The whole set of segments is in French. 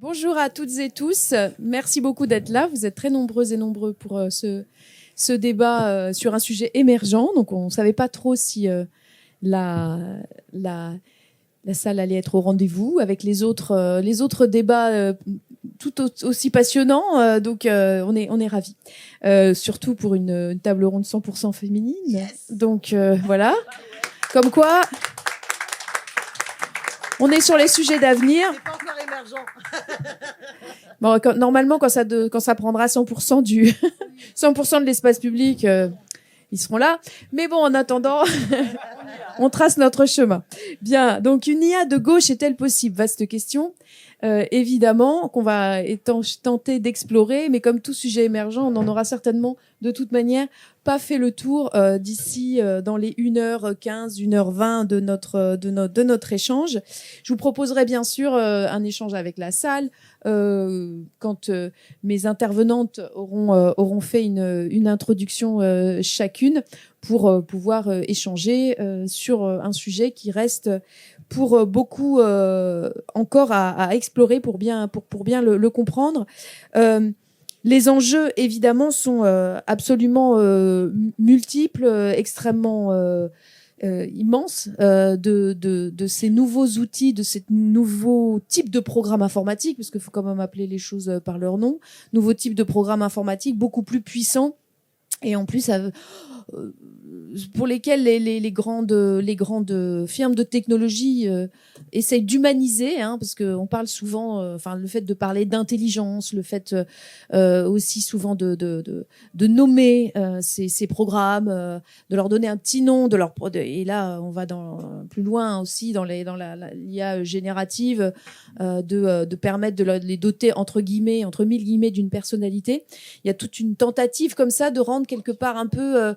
Bonjour à toutes et tous. Merci beaucoup d'être là. Vous êtes très nombreuses et nombreux pour ce débat sur un sujet émergent. Donc, on ne savait pas trop si la, la, la salle allait être au rendez-vous avec les autres débats tout aussi passionnants. Donc, on est ravis. Surtout pour une table ronde 100% féminine. Yes. Donc, voilà. Comme quoi... On est sur les sujets d'avenir. C'est pas encore émergent. Bon, normalement, quand ça prendra 100% 100% de l'espace public, ils seront là. Mais bon, en attendant, on trace notre chemin. Bien. Donc, une IA de gauche est-elle possible? Vaste question. Évidemment, qu'on va tenter d'explorer, mais comme tout sujet émergent, on en aura certainement de toute manière pas fait le tour d'ici dans les 1h15, 1h20 de notre échange. Je vous proposerai bien sûr un échange avec la salle quand mes intervenantes auront fait une introduction chacune pour pouvoir échanger sur un sujet qui reste pour beaucoup encore à explorer pour bien le comprendre. Les enjeux, évidemment, sont absolument multiples, extrêmement immenses de ces nouveaux outils, de ces nouveaux types de programmes informatiques, parce qu'il faut quand même appeler les choses par leur nom, nouveaux types de programmes informatiques beaucoup plus puissants, et en plus pour lesquels les grandes firmes de technologie essayent d'humaniser, parce qu'on parle souvent, le fait de parler d'intelligence, le fait aussi souvent de nommer ces programmes, de leur donner un petit nom, et là on va plus loin aussi dans l'IA générative, de permettre de les doter entre mille guillemets d'une personnalité. Il y a toute une tentative comme ça de rendre quelque part un peu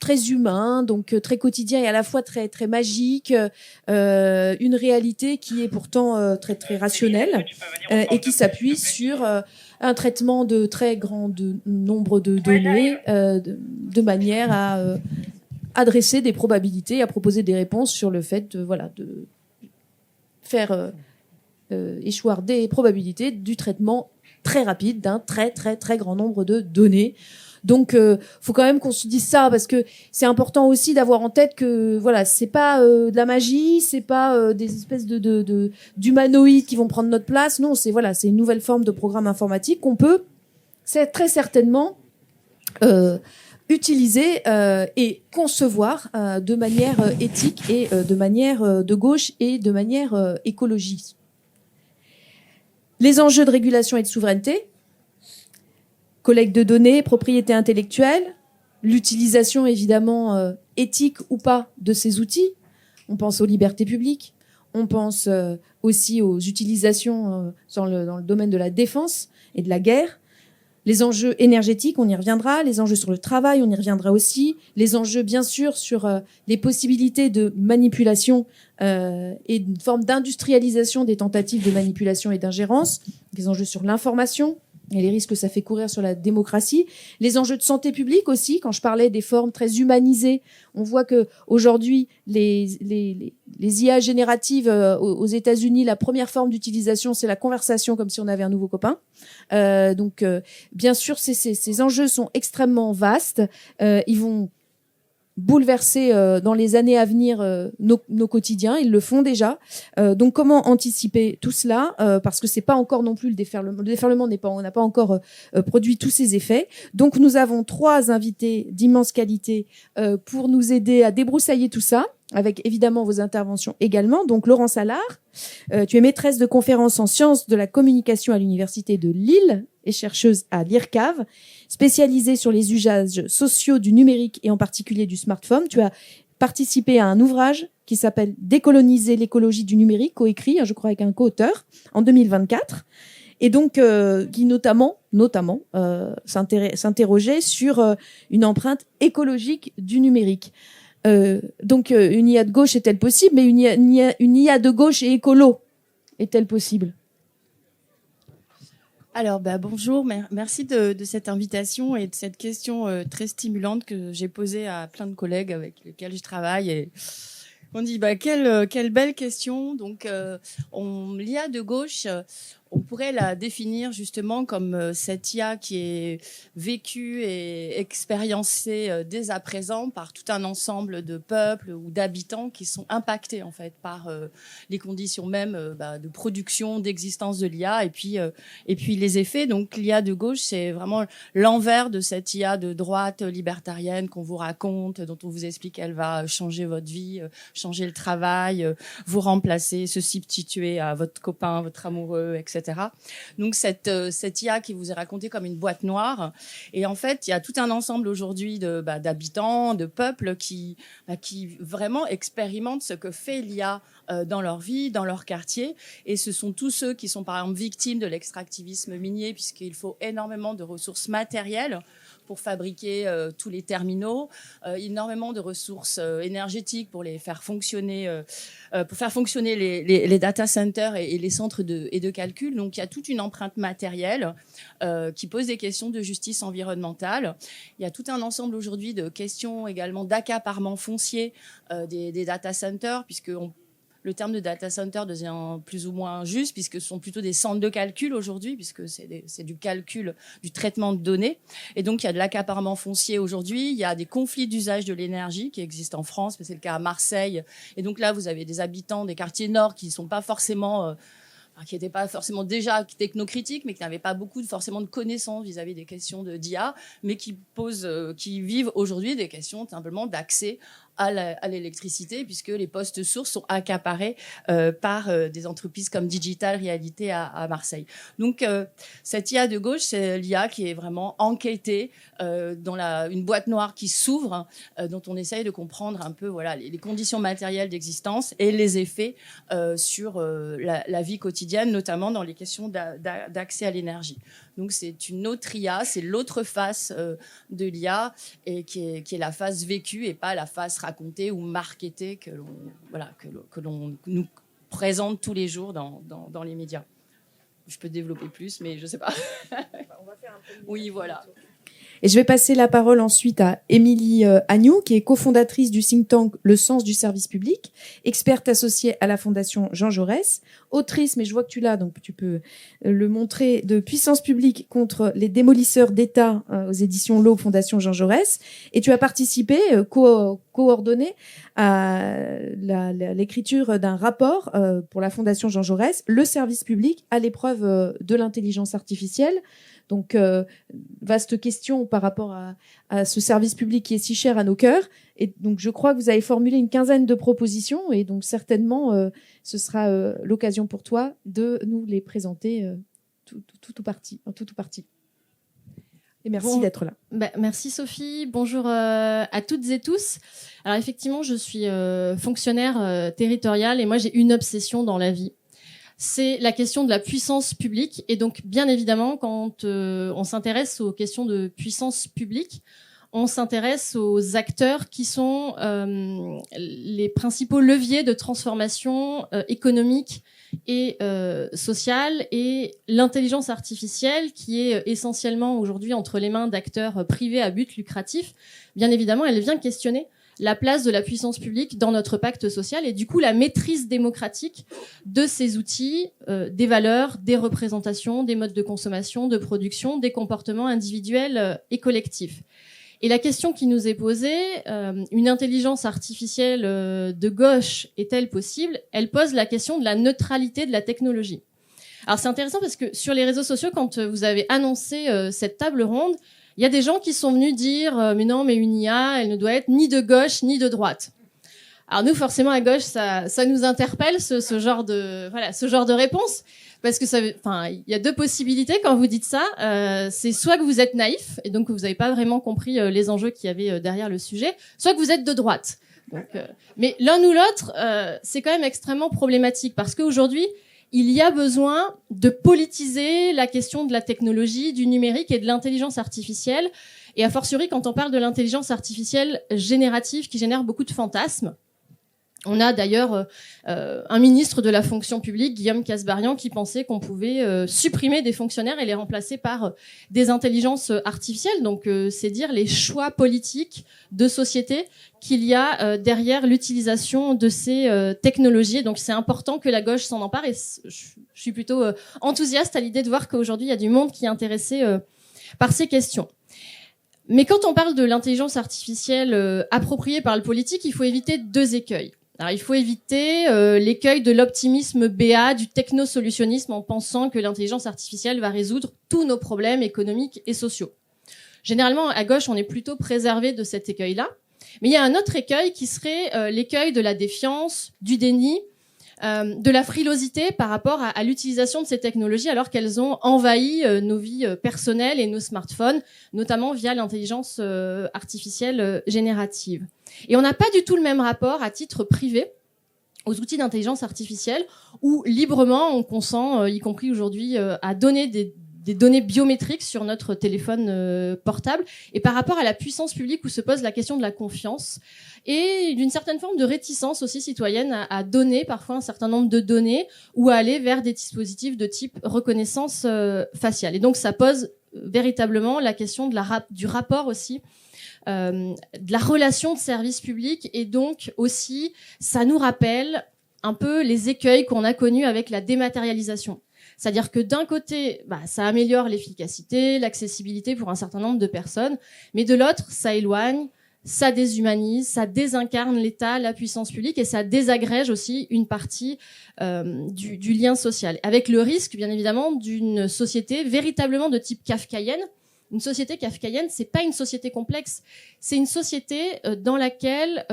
très humain, donc très quotidien et à la fois très très magique, une réalité qui est pourtant très très rationnelle et qui s'appuie sur un traitement de très grand nombre de données de manière à adresser des probabilités, à proposer des réponses sur le fait de faire échoir des probabilités du traitement très rapide d'un très très très grand nombre de données. Donc, faut quand même qu'on se dise ça, parce que c'est important aussi d'avoir en tête que c'est pas de la magie, c'est pas des espèces d'humanoïdes qui vont prendre notre place. Non, c'est une nouvelle forme de programme informatique qu'on peut très certainement utiliser et concevoir de manière éthique et de manière de gauche et de manière écologiste. Les enjeux de régulation et de souveraineté, collecte de données, propriété intellectuelle, l'utilisation évidemment éthique ou pas de ces outils. On pense aux libertés publiques, on pense aussi aux utilisations dans le domaine de la défense et de la guerre. Les enjeux énergétiques, on y reviendra. Les enjeux sur le travail, on y reviendra aussi. Les enjeux, bien sûr, sur les possibilités de manipulation et une forme d'industrialisation des tentatives de manipulation et d'ingérence. Les enjeux sur l'information et les risques que ça fait courir sur la démocratie. Les enjeux de santé publique aussi. Quand je parlais des formes très humanisées, on voit que aujourd'hui les IA génératives aux États-Unis, la première forme d'utilisation, c'est la conversation, comme si on avait un nouveau copain. Donc, bien sûr, ces enjeux sont extrêmement vastes. Ils vont bouleverser dans les années à venir nos quotidiens. Ils le font déjà. Donc, comment anticiper tout cela parce que c'est pas encore non plus le déferlement. Le déferlement on n'a pas encore produit tous ses effets. Donc, nous avons 3 invités d'immense qualité pour nous aider à débroussailler tout ça, avec évidemment vos interventions également. Donc, Laurence Allard, tu es maîtresse de conférences en sciences de la communication à l'Université de Lille et chercheuse à l'IRCAV, spécialisée sur les usages sociaux du numérique et en particulier du smartphone. Tu as participé à un ouvrage qui s'appelle « Décoloniser l'écologie du numérique », coécrit, je crois, avec un co-auteur, en 2024, et donc qui notamment s'interrogeait sur une empreinte écologique du numérique. Donc une IA de gauche est-elle possible, mais une IA de gauche et écolo est-elle possible? Alors, bonjour, merci de cette invitation et de cette question très stimulante que j'ai posée à plein de collègues avec lesquels je travaille. Et on dit, quelle belle question. Donc, l'IA de gauche, On pourrait la définir justement comme cette IA qui est vécue et expériencée dès à présent par tout un ensemble de peuples ou d'habitants qui sont impactés en fait par les conditions même de production, d'existence de l'IA et puis les effets. Donc l'IA de gauche, c'est vraiment l'envers de cette IA de droite libertarienne qu'on vous raconte, dont on vous explique qu'elle va changer votre vie, changer le travail, vous remplacer, se substituer à votre copain, votre amoureux, etc. Donc cette IA qui vous est racontée comme une boîte noire, et en fait il y a tout un ensemble aujourd'hui d'habitants, de peuples qui vraiment expérimentent ce que fait l'IA dans leur vie, dans leur quartier, et ce sont tous ceux qui sont par exemple victimes de l'extractivisme minier, puisqu'il faut énormément de ressources matérielles pour fabriquer tous les terminaux, énormément de ressources énergétiques pour les faire fonctionner, pour faire fonctionner les data centers et les centres de calcul. Donc il y a toute une empreinte matérielle qui pose des questions de justice environnementale. Il y a tout un ensemble aujourd'hui de questions également d'accaparement foncier des data centers, puisque le terme de data center devient plus ou moins juste, puisque ce sont plutôt des centres de calcul aujourd'hui, puisque c'est du calcul, du traitement de données. Et donc, il y a de l'accaparement foncier aujourd'hui. Il y a des conflits d'usage de l'énergie qui existent en France, mais c'est le cas à Marseille. Et donc là, vous avez des habitants des quartiers nord qui ne sont pas forcément... qui n'étaient pas forcément déjà technocritiques, mais qui n'avaient pas beaucoup forcément de connaissances vis-à-vis des questions d'IA, mais qui vivent aujourd'hui des questions simplement d'accès à l'électricité, puisque les postes sources sont accaparés par des entreprises comme Digital Reality à Marseille. Donc, cette IA de gauche, c'est l'IA qui est vraiment enquêtée dans une boîte noire qui s'ouvre, dont on essaye de comprendre un peu les conditions matérielles d'existence et les effets sur la vie quotidienne, notamment dans les questions d'accès à l'énergie. Donc, c'est une autre IA, c'est l'autre face de l'IA, et qui est la face vécue et pas la face racontée ou marketée que l'on nous présente tous les jours dans les médias. Je peux développer plus, mais je ne sais pas. On va faire un peu. Oui, voilà. Et je vais passer la parole ensuite à Émilie Agnew, qui est cofondatrice du think tank Le Sens du service public, experte associée à la Fondation Jean Jaurès, autrice, mais je vois que tu l'as, donc tu peux le montrer, de Puissance publique contre les démolisseurs d'État aux éditions L'Aube, Fondation Jean Jaurès. Et tu as participé, coordonné à l'écriture d'un rapport pour la Fondation Jean Jaurès, Le service public à l'épreuve de l'intelligence artificielle. Donc, vaste question par rapport à ce service public qui est si cher à nos cœurs. Et donc, je crois que vous avez formulé une quinzaine de propositions. Et donc, certainement, ce sera l'occasion pour toi de nous les présenter tout parti. Et merci d'être là. Merci Sophie. Bonjour à toutes et tous. Alors, effectivement, je suis fonctionnaire territoriale et moi, j'ai une obsession dans la vie. C'est la question de la puissance publique. Et donc, bien évidemment, quand on s'intéresse aux questions de puissance publique, on s'intéresse aux acteurs qui sont les principaux leviers de transformation économique et sociale, et l'intelligence artificielle, qui est essentiellement aujourd'hui entre les mains d'acteurs privés à but lucratif. Bien évidemment, elle vient questionner la place de la puissance publique dans notre pacte social et du coup la maîtrise démocratique de ces outils, des valeurs, des représentations, des modes de consommation, de production, des comportements individuels et collectifs. Et la question qui nous est posée, une intelligence artificielle de gauche est-elle possible ? Elle pose la question de la neutralité de la technologie. Alors c'est intéressant parce que sur les réseaux sociaux, quand vous avez annoncé cette table ronde, il y a des gens qui sont venus dire mais non, mais une IA, elle ne doit être ni de gauche ni de droite. Alors nous, forcément, à gauche, ça nous interpelle ce genre de réponse, parce que il y a deux possibilités quand vous dites ça. C'est soit que vous êtes naïf et donc que vous n'avez pas vraiment compris les enjeux qu'il y avait derrière le sujet, soit que vous êtes de droite. Donc, mais l'un ou l'autre, c'est quand même extrêmement problématique, parce qu'aujourd'hui, il y a besoin de politiser la question de la technologie, du numérique et de l'intelligence artificielle. Et a fortiori, quand on parle de l'intelligence artificielle générative qui génère beaucoup de fantasmes, On a d'ailleurs un ministre de la fonction publique, Guillaume Kasbarian, qui pensait qu'on pouvait supprimer des fonctionnaires et les remplacer par des intelligences artificielles. Donc, c'est dire les choix politiques de société qu'il y a derrière l'utilisation de ces technologies. Donc, c'est important que la gauche s'en empare. Et je suis plutôt enthousiaste à l'idée de voir qu'aujourd'hui, il y a du monde qui est intéressé par ces questions. Mais quand on parle de l'intelligence artificielle appropriée par le politique, il faut éviter 2 écueils. Alors, il faut éviter l'écueil de l'optimisme béat, du technosolutionnisme en pensant que l'intelligence artificielle va résoudre tous nos problèmes économiques et sociaux. Généralement, à gauche, on est plutôt préservé de cet écueil-là. Mais il y a un autre écueil qui serait l'écueil de la défiance, du déni, de la frilosité par rapport à l'utilisation de ces technologies alors qu'elles ont envahi nos vies personnelles et nos smartphones, notamment via l'intelligence artificielle générative. Et on n'a pas du tout le même rapport à titre privé aux outils d'intelligence artificielle où librement on consent, y compris aujourd'hui, à donner des données biométriques sur notre téléphone portable, et par rapport à la puissance publique où se pose la question de la confiance et d'une certaine forme de réticence aussi citoyenne à donner parfois un certain nombre de données ou à aller vers des dispositifs de type reconnaissance faciale. Et donc ça pose véritablement la question du rapport aussi, de la relation de service public, et donc aussi ça nous rappelle un peu les écueils qu'on a connus avec la dématérialisation. C'est-à-dire que d'un côté, ça améliore l'efficacité, l'accessibilité pour un certain nombre de personnes, mais de l'autre, ça éloigne, ça déshumanise, ça désincarne l'État, la puissance publique, et ça désagrège aussi une partie du lien social. Avec le risque, bien évidemment, d'une société véritablement de type kafkaïenne. Une société kafkaïenne, c'est pas une société complexe, c'est une société dans laquelle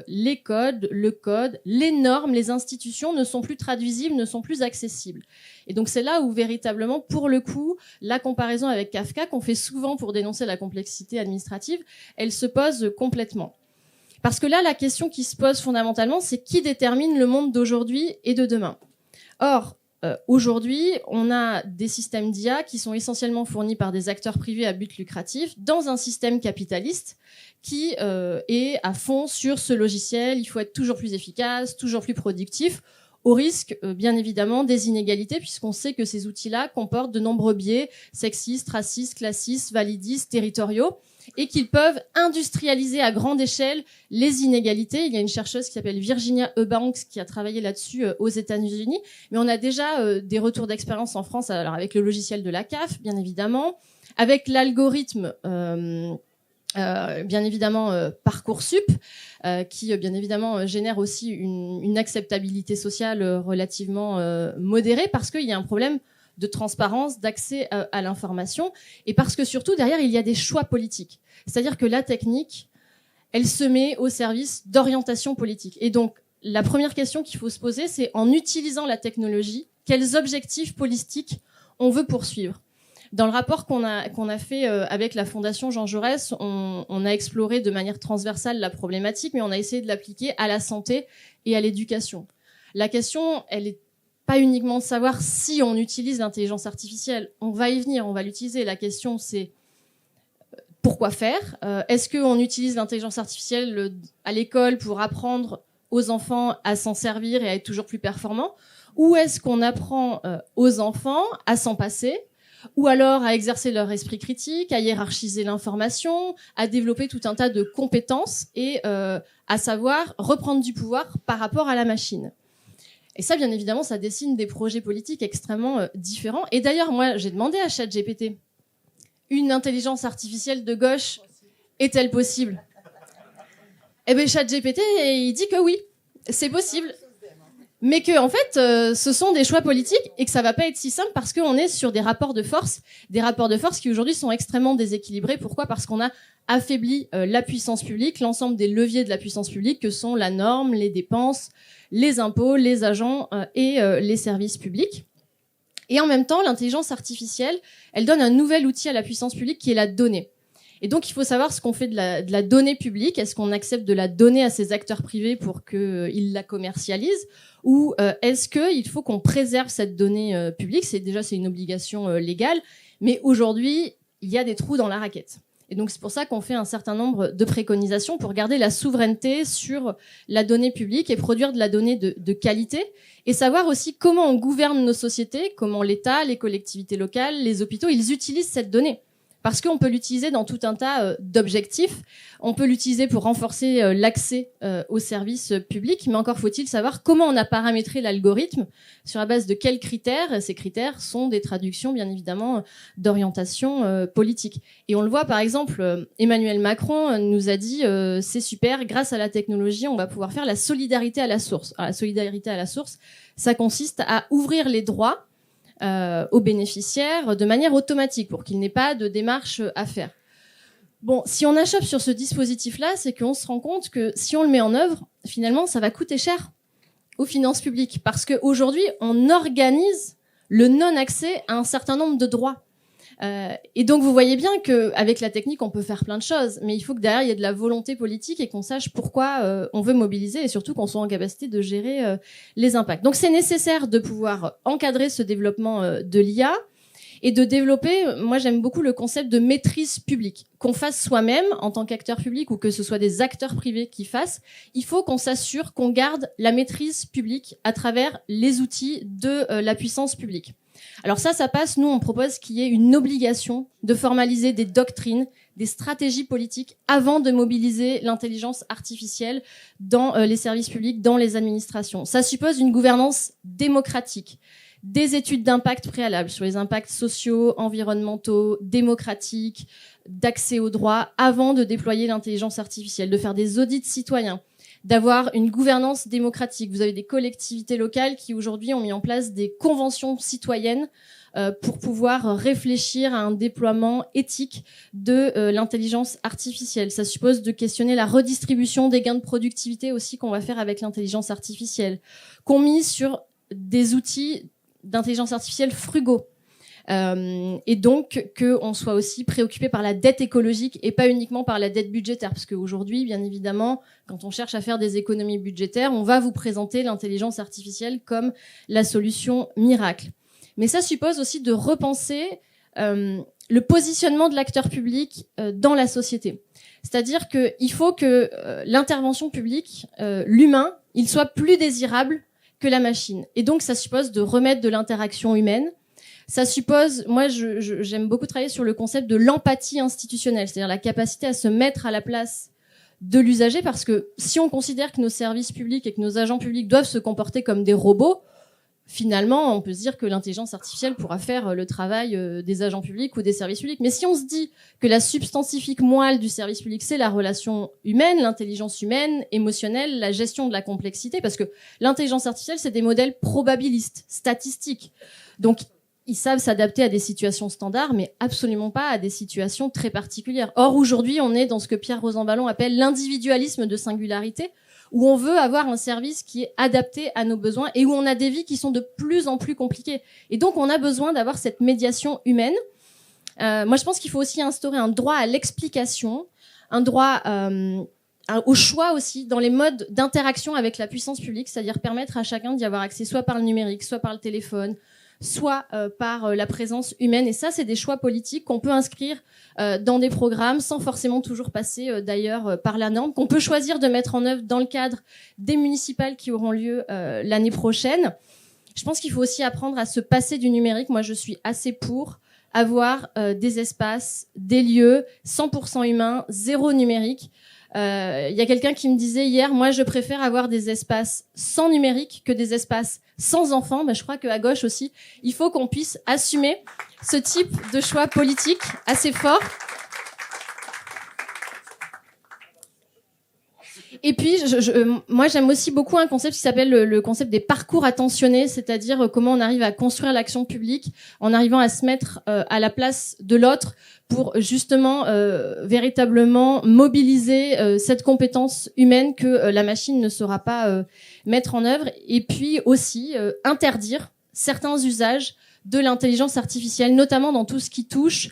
les codes, le code, les normes, les institutions ne sont plus traduisibles, ne sont plus accessibles. Et donc c'est là où véritablement, pour le coup, la comparaison avec Kafka, qu'on fait souvent pour dénoncer la complexité administrative, elle se pose complètement. Parce que là, la question qui se pose fondamentalement, c'est qui détermine le monde d'aujourd'hui et de demain. Or, aujourd'hui, on a des systèmes d'IA qui sont essentiellement fournis par des acteurs privés à but lucratif dans un système capitaliste qui est à fond sur ce logiciel. Il faut être toujours plus efficace, toujours plus productif, au risque, bien évidemment, des inégalités, puisqu'on sait que ces outils-là comportent de nombreux biais sexistes, racistes, classistes, validistes, territoriaux, et qu'ils peuvent industrialiser à grande échelle les inégalités. Il y a une chercheuse qui s'appelle Virginia Eubanks qui a travaillé là-dessus aux États-Unis, mais on a déjà des retours d'expérience en France, alors avec le logiciel de la CAF, bien évidemment, avec l'algorithme bien évidemment Parcoursup, qui bien évidemment génère aussi une acceptabilité sociale relativement modérée, parce qu'il y a un problème de transparence, d'accès à l'information, et parce que surtout derrière il y a des choix politiques. C'est-à-dire que la technique, elle se met au service d'orientation politique. Et donc la première question qu'il faut se poser, c'est en utilisant la technologie, quels objectifs politiques on veut poursuivre. Dans le rapport qu'on a fait avec la Fondation Jean Jaurès, on a exploré de manière transversale la problématique, mais on a essayé de l'appliquer à la santé et à l'éducation. La question, elle est pas uniquement de savoir si on utilise l'intelligence artificielle. On va y venir, on va l'utiliser. La question, c'est pourquoi faire ? Est-ce qu'on utilise l'intelligence artificielle à l'école pour apprendre aux enfants à s'en servir et à être toujours plus performants ? Ou est-ce qu'on apprend aux enfants à s'en passer ? Ou alors à exercer leur esprit critique, à hiérarchiser l'information, à développer tout un tas de compétences et à savoir reprendre du pouvoir par rapport à la machine. Et ça, bien évidemment, ça dessine des projets politiques extrêmement différents. Et d'ailleurs, moi, j'ai demandé à ChatGPT, une intelligence artificielle de gauche est-elle possible ? Eh bien, ChatGPT, il dit que oui, c'est possible. Mais que, en fait, ce sont des choix politiques et que ça va pas être si simple parce qu'on est sur des rapports de force qui aujourd'hui sont extrêmement déséquilibrés. Pourquoi ? Parce qu'on a affaibli la puissance publique, l'ensemble des leviers de la puissance publique que sont la norme, les dépenses, les impôts, les agents et les services publics. Et en même temps, l'intelligence artificielle, elle donne un nouvel outil à la puissance publique qui est la donnée. Et donc, il faut savoir ce qu'on fait de la donnée publique. Est-ce qu'on accepte de la donner à ces acteurs privés pour qu'ils la commercialisent ? Ou est-ce qu'il faut qu'on préserve cette donnée publique ? C'est une obligation légale. Mais aujourd'hui, il y a des trous dans la raquette. Et donc, c'est pour ça qu'on fait un certain nombre de préconisations pour garder la souveraineté sur la donnée publique et produire de la donnée de qualité, et savoir aussi comment on gouverne nos sociétés, comment l'État, les collectivités locales, les hôpitaux, ils utilisent cette donnée. Parce qu'on peut l'utiliser dans tout un tas d'objectifs. On peut l'utiliser pour renforcer l'accès aux services publics, mais encore faut-il savoir comment on a paramétré l'algorithme, sur la base de quels critères. Ces critères sont des traductions, bien évidemment, d'orientation politique. Et on le voit, par exemple, Emmanuel Macron nous a dit c'est super, grâce à la technologie, on va pouvoir faire la solidarité à la source. Alors, la solidarité à la source, ça consiste à ouvrir les droits aux bénéficiaires de manière automatique pour qu'il n'ait pas de démarche à faire. Bon, si on achoppe sur ce dispositif-là, c'est qu'on se rend compte que si on le met en œuvre, finalement, ça va coûter cher aux finances publiques parce qu'aujourd'hui, on organise le non-accès à un certain nombre de droits. Et donc, vous voyez bien qu'avec la technique, on peut faire plein de choses, mais il faut que derrière, il y ait de la volonté politique et qu'on sache pourquoi on veut mobiliser et surtout qu'on soit en capacité de gérer les impacts. Donc, c'est nécessaire de pouvoir encadrer ce développement de l'IA et de développer, moi j'aime beaucoup le concept de maîtrise publique, qu'on fasse soi-même en tant qu'acteur public ou que ce soit des acteurs privés qui fassent. Il faut qu'on s'assure qu'on garde la maîtrise publique à travers les outils de la puissance publique. Alors ça passe, nous on propose qu'il y ait une obligation de formaliser des doctrines, des stratégies politiques avant de mobiliser l'intelligence artificielle dans les services publics, dans les administrations. Ça suppose une gouvernance démocratique, des études d'impact préalables sur les impacts sociaux, environnementaux, démocratiques, d'accès aux droits avant de déployer l'intelligence artificielle, de faire des audits citoyens, d'avoir une gouvernance démocratique. Vous avez des collectivités locales qui aujourd'hui ont mis en place des conventions citoyennes pour pouvoir réfléchir à un déploiement éthique de l'intelligence artificielle. Ça suppose de questionner la redistribution des gains de productivité aussi qu'on va faire avec l'intelligence artificielle, qu'on mise sur des outils d'intelligence artificielle frugaux. Et donc qu'on soit aussi préoccupé par la dette écologique et pas uniquement par la dette budgétaire, parce qu'aujourd'hui, bien évidemment, quand on cherche à faire des économies budgétaires, on va vous présenter l'intelligence artificielle comme la solution miracle. Mais ça suppose aussi de repenser le positionnement de l'acteur public dans la société. C'est-à-dire qu'il faut que l'intervention publique, l'humain, il soit plus désirable que la machine. Et donc, ça suppose de remettre de l'interaction humaine. Ça suppose, moi, j'aime beaucoup travailler sur le concept de l'empathie institutionnelle, c'est-à-dire la capacité à se mettre à la place de l'usager, parce que si on considère que nos services publics et que nos agents publics doivent se comporter comme des robots, finalement, on peut se dire que l'intelligence artificielle pourra faire le travail des agents publics ou des services publics. Mais si on se dit que la substantifique moelle du service public, c'est la relation humaine, l'intelligence humaine, émotionnelle, la gestion de la complexité, parce que l'intelligence artificielle, c'est des modèles probabilistes, statistiques. Donc, ils savent s'adapter à des situations standards, mais absolument pas à des situations très particulières. Or, aujourd'hui, on est dans ce que Pierre Rosanvallon appelle l'individualisme de singularité, où on veut avoir un service qui est adapté à nos besoins et où on a des vies qui sont de plus en plus compliquées. Et donc, on a besoin d'avoir cette médiation humaine. Moi, je pense qu'il faut aussi instaurer un droit à l'explication, un droit au choix aussi dans les modes d'interaction avec la puissance publique, c'est-à-dire permettre à chacun d'y avoir accès soit par le numérique, soit par le téléphone, soit par la présence humaine. Et ça, c'est des choix politiques qu'on peut inscrire dans des programmes sans forcément toujours passer d'ailleurs par la norme, qu'on peut choisir de mettre en œuvre dans le cadre des municipales qui auront lieu l'année prochaine. Je pense qu'il faut aussi apprendre à se passer du numérique. Moi, je suis assez pour avoir des espaces, des lieux 100% humains, zéro numérique. Il y a quelqu'un qui me disait hier, moi je préfère avoir des espaces sans numérique que des espaces sans enfants. Je crois qu'à gauche aussi, il faut qu'on puisse assumer ce type de choix politique assez fort. Et puis, moi, j'aime aussi beaucoup un concept qui s'appelle le concept des parcours attentionnés, c'est-à-dire comment on arrive à construire l'action publique en arrivant à se mettre à la place de l'autre pour justement véritablement mobiliser cette compétence humaine que la machine ne saura pas mettre en œuvre. Et puis aussi interdire certains usages de l'intelligence artificielle, notamment dans tout ce qui touche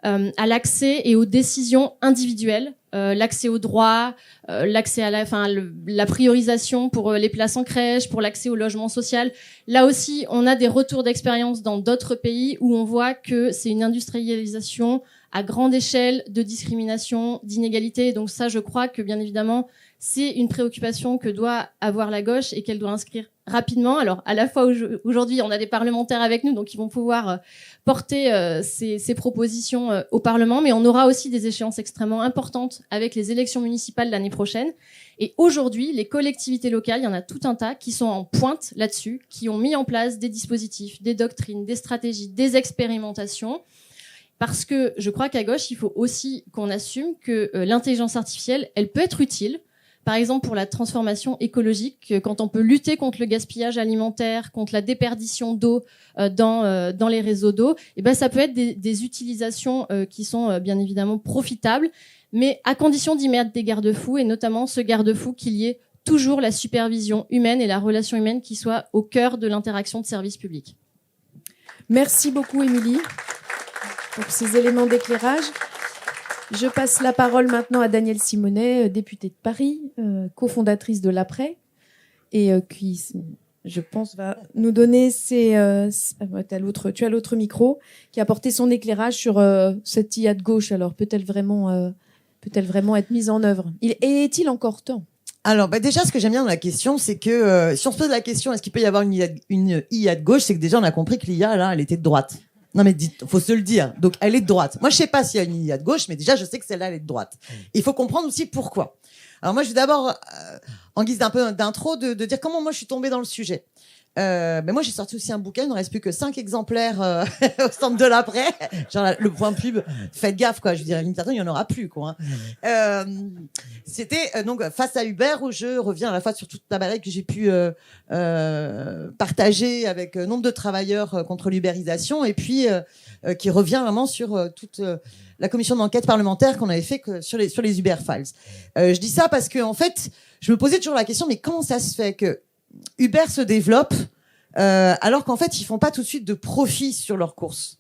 à l'accès et aux décisions individuelles l'accès aux droits, l'accès à la priorisation pour les places en crèche, pour l'accès au logement social. Là aussi, on a des retours d'expérience dans d'autres pays où on voit que c'est une industrialisation à grande échelle de discrimination, d'inégalité. Donc ça, je crois que bien évidemment, c'est une préoccupation que doit avoir la gauche et qu'elle doit inscrire rapidement. Alors, à la fois, aujourd'hui, on a des parlementaires avec nous, donc ils vont pouvoir porter ces propositions au Parlement, mais on aura aussi des échéances extrêmement importantes avec les élections municipales l'année prochaine. Et aujourd'hui, les collectivités locales, il y en a tout un tas qui sont en pointe là-dessus, qui ont mis en place des dispositifs, des doctrines, des stratégies, des expérimentations. Parce que je crois qu'à gauche, il faut aussi qu'on assume que l'intelligence artificielle, elle peut être utile. Par exemple, pour la transformation écologique, quand on peut lutter contre le gaspillage alimentaire, contre la déperdition d'eau dans les réseaux d'eau, et ben ça peut être des utilisations qui sont bien évidemment profitables, mais à condition d'y mettre des garde-fous, et notamment ce garde-fou qu'il y ait toujours la supervision humaine et la relation humaine qui soit au cœur de l'interaction de services publics. Merci beaucoup, Émilie, pour ces éléments d'éclairage. Je passe la parole maintenant à Danielle Simonet, députée de Paris, cofondatrice de l'Après, et qui, je pense, va nous donner tu as l'autre micro, qui a apporté son éclairage sur cette IA de gauche. Alors, peut-elle vraiment être mise en œuvre? Est-il encore temps? Alors, déjà, ce que j'aime bien dans la question, c'est que si on se pose la question, est-ce qu'il peut y avoir une IA de gauche, c'est que déjà, on a compris que l'IA, là, elle était de droite. Non, mais faut se le dire. Donc, elle est de droite. Moi, je sais pas s'il y a une IA de gauche, mais déjà, je sais que celle-là, elle est de droite. Il faut comprendre aussi pourquoi. Alors, moi, je vais d'abord, en guise d'un peu d'intro, de dire comment moi, je suis tombée dans le sujet. Mais moi, j'ai sorti aussi un bouquin. Il ne reste plus que 5 exemplaires au stand de l'Après. Genre, le point pub. Faites gaffe, quoi. Je veux dire, il y en aura plus, quoi. C'était donc face à Uber, où je reviens à la fois sur toute la bataille que j'ai pu partager avec nombre de travailleurs contre l'ubérisation, et puis qui revient vraiment sur toute la commission d'enquête parlementaire qu'on avait fait sur les Uber Files. Je dis ça parce que en fait, je me posais toujours la question, mais comment ça se fait que Uber se développe alors qu'en fait, ils font pas tout de suite de profit sur leurs courses.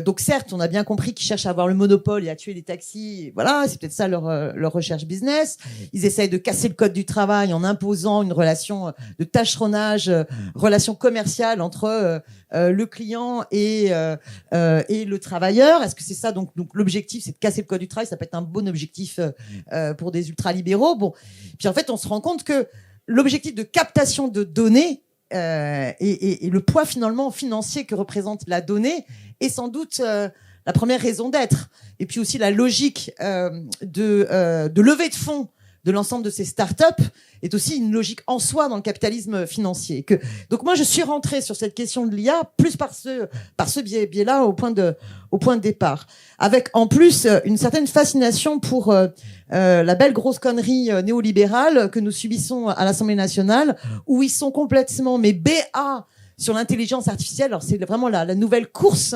Donc certes, on a bien compris qu'ils cherchent à avoir le monopole et à tuer les taxis. Et voilà, c'est peut-être ça leur recherche business. Ils essayent de casser le code du travail en imposant une relation de tâcheronnage, relation commerciale entre le client et le travailleur. Est-ce que c'est ça? Donc l'objectif, c'est de casser le code du travail. Ça peut être un bon objectif pour des ultralibéraux. Bon, puis en fait, on se rend compte que l'objectif de captation de données et le poids finalement financier que représente la donnée est sans doute la première raison d'être. Et puis aussi la logique de levée de fonds de l'ensemble de ces startups est aussi une logique en soi dans le capitalisme financier. Donc moi je suis rentrée sur cette question de l'IA plus par ce biais-là au point de départ, avec en plus une certaine fascination pour la belle grosse connerie néolibérale que nous subissons à l'Assemblée nationale, où ils sont complètement BA sur l'intelligence artificielle. Alors c'est vraiment la nouvelle course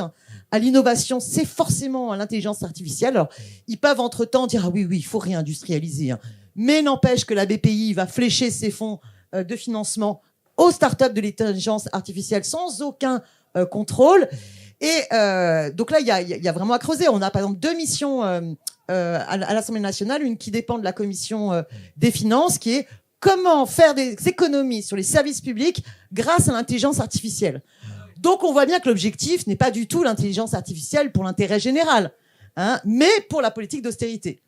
à l'innovation, c'est forcément l'intelligence artificielle. Alors ils peuvent entre-temps dire oui, il faut réindustrialiser, hein. Mais n'empêche que la BPI va flécher ses fonds de financement aux startups de l'intelligence artificielle sans aucun contrôle. Et donc là, il y a vraiment à creuser. On a par exemple 2 missions à l'Assemblée nationale, une qui dépend de la commission des finances, qui est comment faire des économies sur les services publics grâce à l'intelligence artificielle. Donc on voit bien que l'objectif n'est pas du tout l'intelligence artificielle pour l'intérêt général, hein, mais pour la politique d'austérité.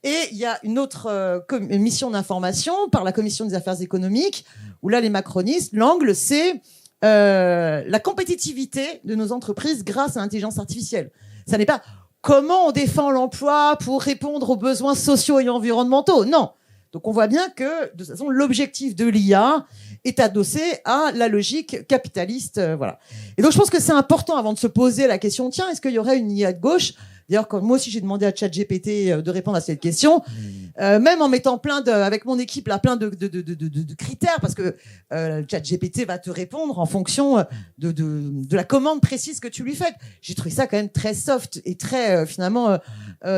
Et il y a une autre mission d'information par la commission des affaires économiques, où là les macronistes, l'angle c'est la compétitivité de nos entreprises grâce à l'intelligence artificielle. Ça n'est pas comment on défend l'emploi pour répondre aux besoins sociaux et environnementaux, non. Donc on voit bien que de toute façon l'objectif de l'IA est adossé à la logique capitaliste, voilà. Et donc je pense que c'est important avant de se poser la question, tiens, est-ce qu'il y aurait une IA de gauche? D'ailleurs, quand moi aussi j'ai demandé à ChatGPT de répondre à cette question, même en mettant avec mon équipe là plein de critères, parce que ChatGPT va te répondre en fonction de la commande précise que tu lui fais. J'ai trouvé ça quand même très soft et très finalement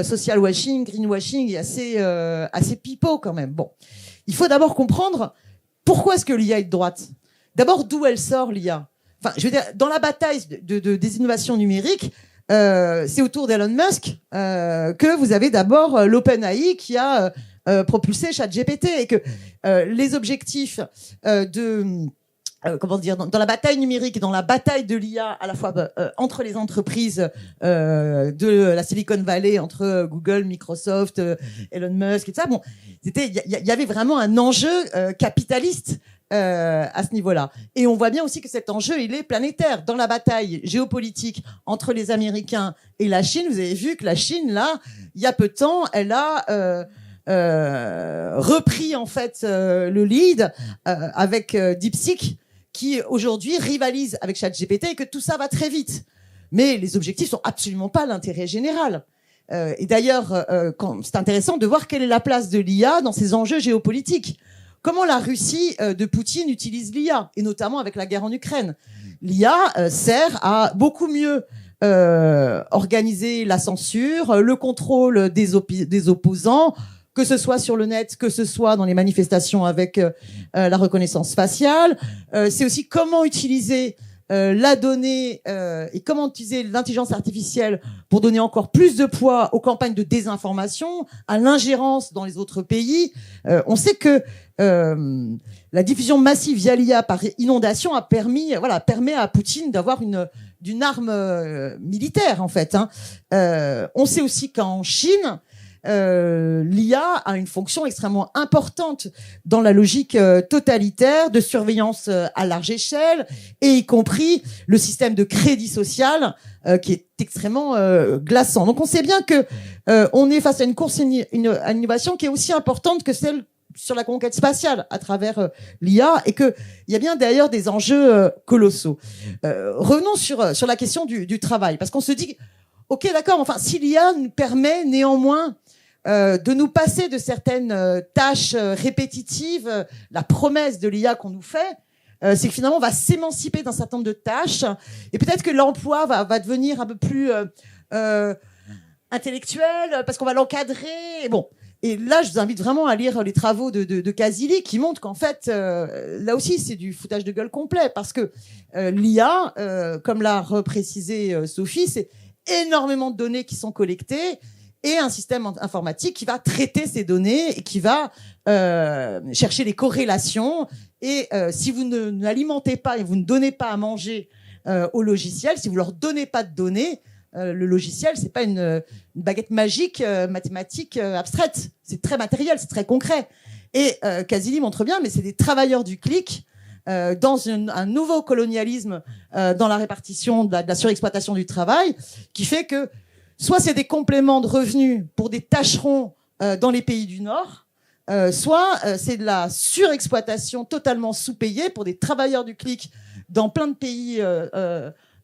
social washing, greenwashing et assez pipeau quand même. Bon, il faut d'abord comprendre pourquoi est-ce que l'IA est de droite. D'abord, d'où elle sort l'IA. Enfin, je veux dire, dans la bataille des innovations numériques. c'est autour d'Elon Musk que vous avez d'abord l'OpenAI qui a propulsé ChatGPT et que les objectifs comment dire, dans la bataille numérique et dans la bataille de l'IA, à la fois entre les entreprises de la Silicon Valley, entre Google, Microsoft, Elon Musk et tout ça, bon, il y avait vraiment un enjeu capitaliste à ce niveau-là. Et on voit bien aussi que cet enjeu, il est planétaire. Dans la bataille géopolitique entre les Américains et la Chine, vous avez vu que la Chine, là, il y a peu de temps, elle a repris en fait le lead avec DeepSeek, qui aujourd'hui rivalise avec ChatGPT et que tout ça va très vite. Mais les objectifs sont absolument pas l'intérêt général. Et d'ailleurs, c'est intéressant de voir quelle est la place de l'IA dans ces enjeux géopolitiques. Comment la Russie de Poutine utilise l'IA, et notamment avec la guerre en Ukraine. L'IA sert à beaucoup mieux organiser la censure, le contrôle des opposants, que ce soit sur le net, que ce soit dans les manifestations avec la reconnaissance faciale. C'est aussi comment utiliser la donnée et comment utiliser l'intelligence artificielle pour donner encore plus de poids aux campagnes de désinformation, à l'ingérence dans les autres pays. On sait que la diffusion massive via l'IA par inondation permet à Poutine d'avoir d'une arme militaire en fait. On sait aussi qu'en Chine, l'IA a une fonction extrêmement importante dans la logique totalitaire de surveillance à large échelle, et y compris le système de crédit social qui est extrêmement glaçant. Donc on sait bien que on est face à une course à l'innovation qui est aussi importante que celle sur la conquête spatiale à travers l'IA, et que il y a bien d'ailleurs des enjeux colossaux. Revenons sur la question du travail, parce qu'on se dit ok, d'accord, enfin si l'IA nous permet néanmoins de nous passer de certaines tâches répétitives, la promesse de l'IA qu'on nous fait, c'est que finalement on va s'émanciper d'un certain nombre de tâches, et peut-être que l'emploi va devenir un peu plus intellectuel, parce qu'on va l'encadrer. Bon, et là je vous invite vraiment à lire les travaux de Kazili, qui montrent qu'en fait là aussi c'est du foutage de gueule complet, parce que l'IA, comme l'a reprécisé Sophie, c'est énormément de données qui sont collectées, et un système informatique qui va traiter ces données et qui va chercher les corrélations. Et si vous n'alimentez pas et vous ne donnez pas à manger au logiciel, si vous leur donnez pas de données, le logiciel, c'est pas une baguette magique mathématique abstraite. C'est très matériel, c'est très concret. Et Kazili montre bien, mais c'est des travailleurs du clic dans un nouveau colonialisme dans la répartition de la surexploitation du travail, qui fait que soit c'est des compléments de revenus pour des tâcherons dans les pays du Nord, soit c'est de la surexploitation totalement sous-payée pour des travailleurs du clic dans plein de pays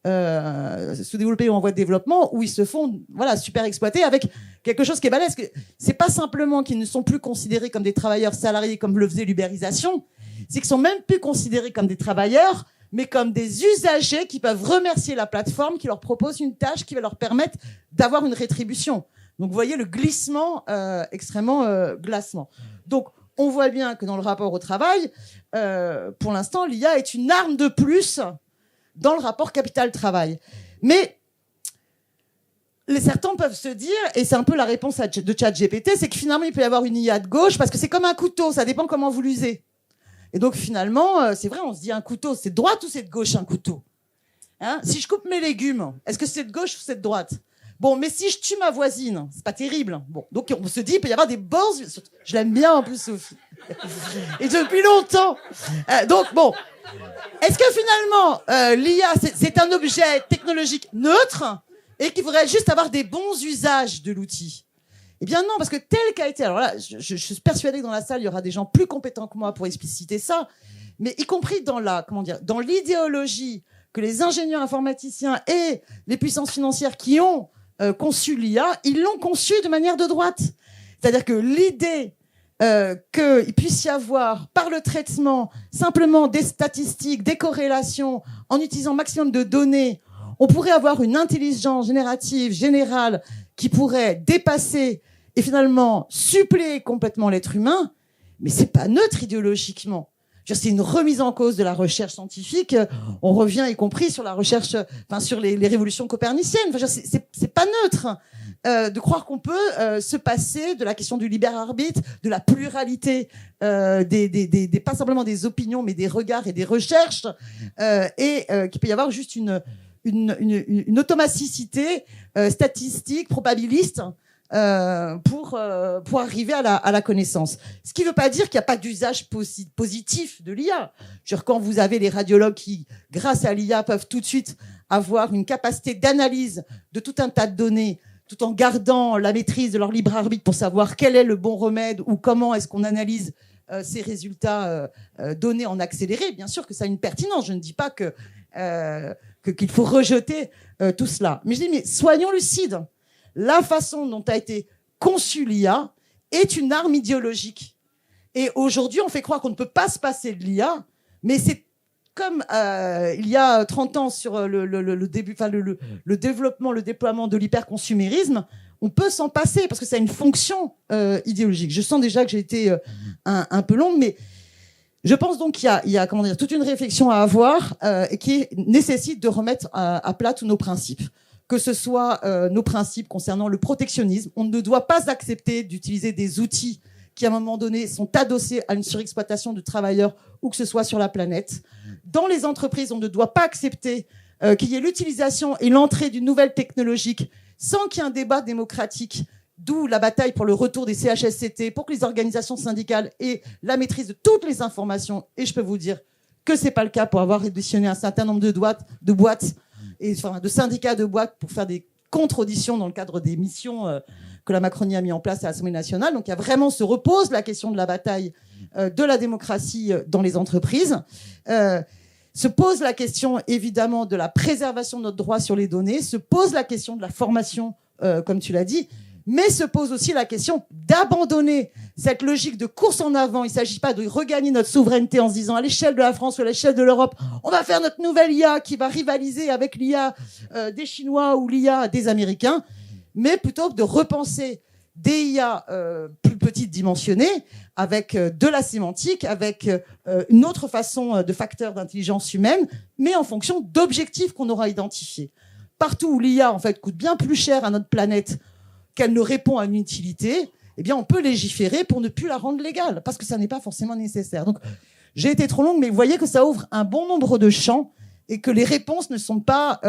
sous-développés ou en voie de développement, où ils se font super exploiter, avec quelque chose qui est balèze. C'est pas simplement qu'ils ne sont plus considérés comme des travailleurs salariés comme le faisait l'ubérisation, c'est qu'ils sont même plus considérés comme des travailleurs, mais comme des usagers qui peuvent remercier la plateforme qui leur propose une tâche qui va leur permettre d'avoir une rétribution. Donc vous voyez le glissement extrêmement glaçant. Donc on voit bien que dans le rapport au travail, pour l'instant, l'IA est une arme de plus dans le rapport capital-travail. Mais certains peuvent se dire, et c'est un peu la réponse de ChatGPT, c'est que finalement il peut y avoir une IA de gauche, parce que c'est comme un couteau, ça dépend comment vous l'usez. Et donc finalement, c'est vrai, on se dit un couteau, c'est de droite ou c'est de gauche un couteau, hein? Si je coupe mes légumes, est-ce que c'est de gauche ou c'est de droite? Bon, mais si je tue ma voisine, c'est pas terrible. Bon, donc on se dit, il peut y avoir des bons... Je l'aime bien en plus, Sophie. Et depuis longtemps. Donc bon, est-ce que finalement, l'IA, c'est un objet technologique neutre et qu'il faudrait juste avoir des bons usages de l'outil? Eh bien non, parce que tel qu'a été... Alors là, je suis persuadée que dans la salle, il y aura des gens plus compétents que moi pour expliciter ça, mais y compris dans dans l'idéologie que les ingénieurs informaticiens et les puissances financières qui ont conçu l'IA, ils l'ont conçu de manière de droite. C'est-à-dire que l'idée qu'il puisse y avoir, par le traitement, simplement des statistiques, des corrélations, en utilisant maximum de données, on pourrait avoir une intelligence générative, générale, qui pourrait dépasser et finalement suppléer complètement l'être humain, mais c'est pas neutre idéologiquement. C'est une remise en cause de la recherche scientifique. On revient, y compris sur la recherche, sur les révolutions coperniciennes. C'est pas neutre de croire qu'on peut se passer de la question du libre arbitre, de la pluralité des pas simplement des opinions, mais des regards et des recherches, et qu'il peut y avoir juste une automaticité statistique, probabiliste. Pour arriver à la connaissance. Ce qui ne veut pas dire qu'il n'y a pas d'usage positif de l'IA. Quand vous avez les radiologues qui, grâce à l'IA, peuvent tout de suite avoir une capacité d'analyse de tout un tas de données, tout en gardant la maîtrise de leur libre arbitre pour savoir quel est le bon remède ou comment est-ce qu'on analyse ces résultats donnés en accéléré. Bien sûr que ça a une pertinence. Je ne dis pas qu'il faut rejeter tout cela. Mais je dis, mais soyons lucides. La façon dont a été conçue l'IA est une arme idéologique. Et aujourd'hui, on fait croire qu'on ne peut pas se passer de l'IA, mais c'est comme il y a 30 ans sur le développement, le déploiement de l'hyperconsumérisme, on peut s'en passer parce que ça a une fonction idéologique. Je sens déjà que j'ai été un peu longue, mais je pense donc qu'il y a toute une réflexion à avoir et qui nécessite de remettre à plat tous nos principes. Que ce soit nos principes concernant le protectionnisme. On ne doit pas accepter d'utiliser des outils qui, à un moment donné, sont adossés à une surexploitation de travailleurs, où que ce soit sur la planète. Dans les entreprises, on ne doit pas accepter qu'il y ait l'utilisation et l'entrée d'une nouvelle technologie sans qu'il y ait un débat démocratique, d'où la bataille pour le retour des CHSCT, pour que les organisations syndicales aient la maîtrise de toutes les informations. Et je peux vous dire que c'est pas le cas pour avoir réditionné un certain nombre de boîtes et de syndicats de boîtes pour faire des contre-auditions dans le cadre des missions que la Macronie a mis en place à l'Assemblée nationale. Donc il y a vraiment se repose la question de la bataille de la démocratie dans les entreprises. Se pose la question évidemment de la préservation de notre droit sur les données, se pose la question de la formation, comme tu l'as dit, mais se pose aussi la question d'abandonner cette logique de course en avant. Il ne s'agit pas de regagner notre souveraineté en se disant à l'échelle de la France ou à l'échelle de l'Europe, on va faire notre nouvelle IA qui va rivaliser avec l'IA des Chinois ou l'IA des Américains, mais plutôt de repenser des IA plus petites dimensionnées, avec de la sémantique, avec une autre façon de facteurs d'intelligence humaine, mais en fonction d'objectifs qu'on aura identifiés. Partout où l'IA en fait coûte bien plus cher à notre planète qu'elle ne répond à une utilité, eh bien, on peut légiférer pour ne plus la rendre légale, parce que ça n'est pas forcément nécessaire. Donc, j'ai été trop longue, mais vous voyez que ça ouvre un bon nombre de champs et que les réponses ne sont pas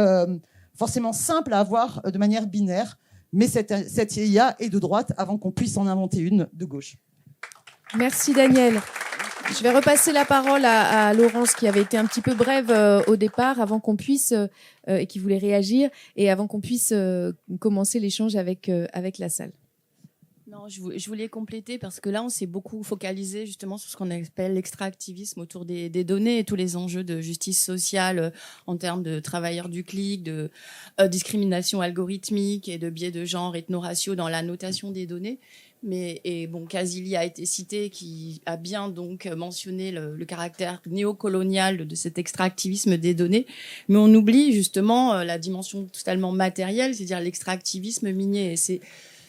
forcément simples à avoir de manière binaire, mais cette IA est de droite avant qu'on puisse en inventer une de gauche. Merci Daniel. Je vais repasser la parole à Laurence qui avait été un petit peu brève au départ avant qu'on puisse et qui voulait réagir et avant qu'on puisse commencer l'échange avec la salle. Non, je voulais compléter parce que là, on s'est beaucoup focalisé justement sur ce qu'on appelle l'extractivisme autour des données et tous les enjeux de justice sociale en termes de travailleurs du clic, de discrimination algorithmique et de biais de genre ethno-raciaux dans la notation des données. Kazili a été cité, qui a bien donc mentionné le caractère néocolonial de cet extractivisme des données, mais on oublie justement la dimension totalement matérielle, c'est-à-dire l'extractivisme minier. Et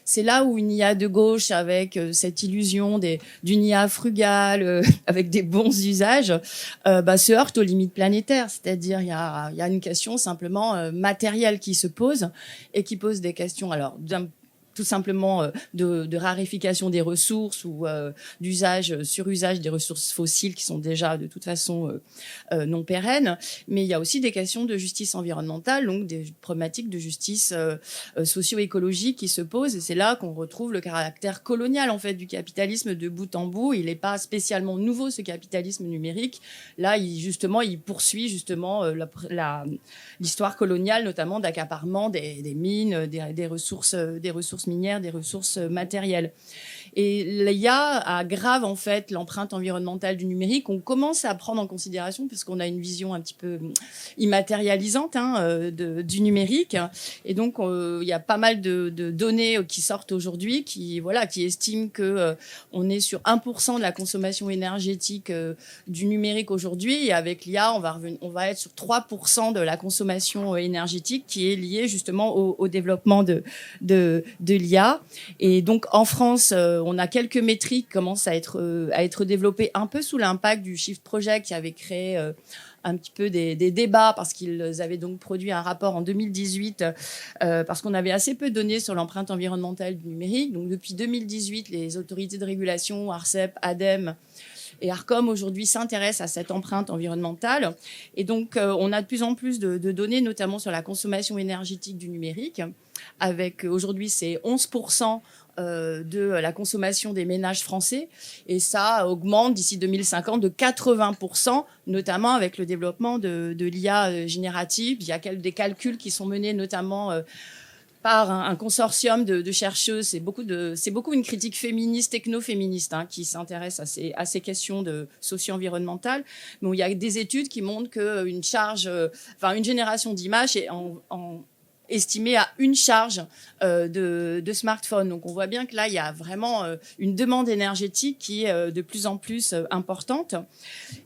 c'est là où une IA de gauche, avec cette illusion d'une IA frugale, avec des bons usages, se heurte aux limites planétaires. C'est-à-dire, il y a une question simplement matérielle qui se pose et qui pose des questions, alors tout simplement de raréfication des ressources ou surusage des ressources fossiles qui sont déjà de toute façon non pérennes. Mais il y a aussi des questions de justice environnementale, donc des problématiques de justice socio-écologique qui se posent. Et c'est là qu'on retrouve le caractère colonial en fait du capitalisme de bout en bout. Il n'est pas spécialement nouveau, ce capitalisme numérique. Là, il poursuit justement l'histoire coloniale, notamment d'accaparement des mines, des ressources minières, des ressources matérielles. Et l'IA aggrave en fait l'empreinte environnementale du numérique. On commence à prendre en considération, parce qu'on a une vision un petit peu immatérialisante du numérique. Et donc, il y a pas mal de données qui sortent aujourd'hui qui estiment que on est sur 1% de la consommation énergétique du numérique aujourd'hui. Et avec l'IA, on va être sur 3% de la consommation énergétique qui est liée justement au développement de l'IA. Et donc, en France, On a quelques métriques qui commencent à être développées un peu sous l'impact du Shift Project qui avait créé un petit peu des débats parce qu'ils avaient donc produit un rapport en 2018 parce qu'on avait assez peu de données sur l'empreinte environnementale du numérique. Donc depuis 2018, les autorités de régulation, ARCEP, ADEME et ARCOM aujourd'hui s'intéressent à cette empreinte environnementale. Et donc on a de plus en plus de données, notamment sur la consommation énergétique du numérique. Avec aujourd'hui, c'est 11% de la consommation des ménages français et ça augmente d'ici 2050 de 80%, notamment avec le développement de l'IA générative. Il y a des calculs qui sont menés notamment par un consortium de chercheuses. C'est beaucoup une critique féministe, techno-féministe, qui s'intéresse à ces questions de socio-environnementales. Mais il y a des études qui montrent qu'une une génération d'images est estimé à une charge de smartphone. Donc on voit bien que là, il y a vraiment une demande énergétique qui est de plus en plus importante.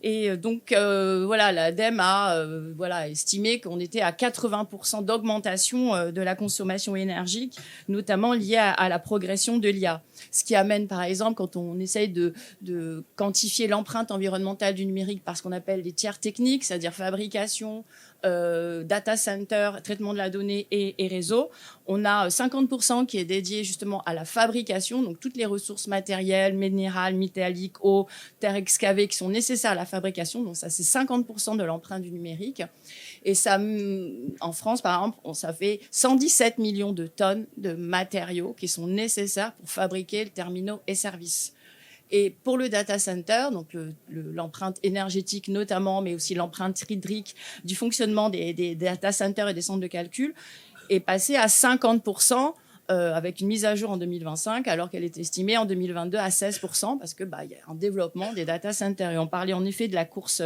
Et donc l'ADEME a estimé qu'on était à 80% d'augmentation de la consommation énergique, notamment liée à la progression de l'IA. Ce qui amène, par exemple, quand on essaye de quantifier l'empreinte environnementale du numérique par ce qu'on appelle les tiers techniques, c'est-à-dire fabrication, data center, traitement de la donnée et réseau. On a 50% qui est dédié justement à la fabrication, donc toutes les ressources matérielles, minérales, métalliques, eau, terre excavée qui sont nécessaires à la fabrication. Donc ça, c'est 50% de l'empreinte du numérique. Et ça, en France, par exemple, ça fait 117 millions de tonnes de matériaux qui sont nécessaires pour fabriquer les terminaux et services. Et pour le data center, donc l'empreinte énergétique notamment, mais aussi l'empreinte hydrique du fonctionnement des data centers et des centres de calcul, est passée à 50%, avec une mise à jour en 2025, alors qu'elle est estimée en 2022 à 16%, parce que il y a un développement des data centers. Et on parlait en effet de la course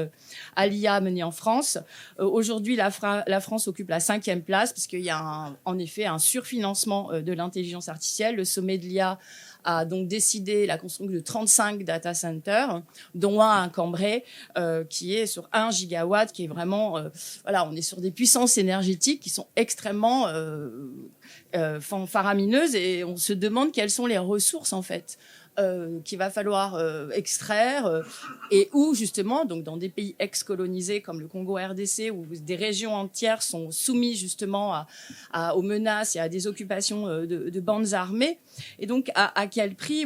à l'IA menée en France. Aujourd'hui, la France occupe la 5e place, parce qu'il y a en effet un surfinancement de l'intelligence artificielle. Le sommet de l'IA a donc décidé la construction de 35 data centers, dont un à Cambrai, qui est sur 1 gigawatt, qui est vraiment... on est sur des puissances énergétiques qui sont extrêmement faramineuses, et on se demande quelles sont les ressources, en fait, qu'il va falloir extraire et où justement, donc dans des pays ex-colonisés comme le Congo RDC, où des régions entières sont soumises justement aux menaces et à des occupations de bandes armées. Et donc à quel prix,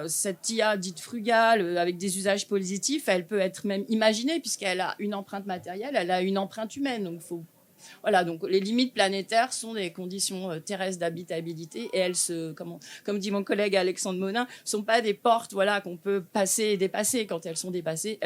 cette IA dite frugale avec des usages positifs, elle peut être même imaginée puisqu'elle a une empreinte matérielle, elle a une empreinte humaine. Donc donc les limites planétaires sont des conditions terrestres d'habitabilité et elles comme dit mon collègue Alexandre Monin, sont pas des portes qu'on peut passer et dépasser. Quand elles sont dépassées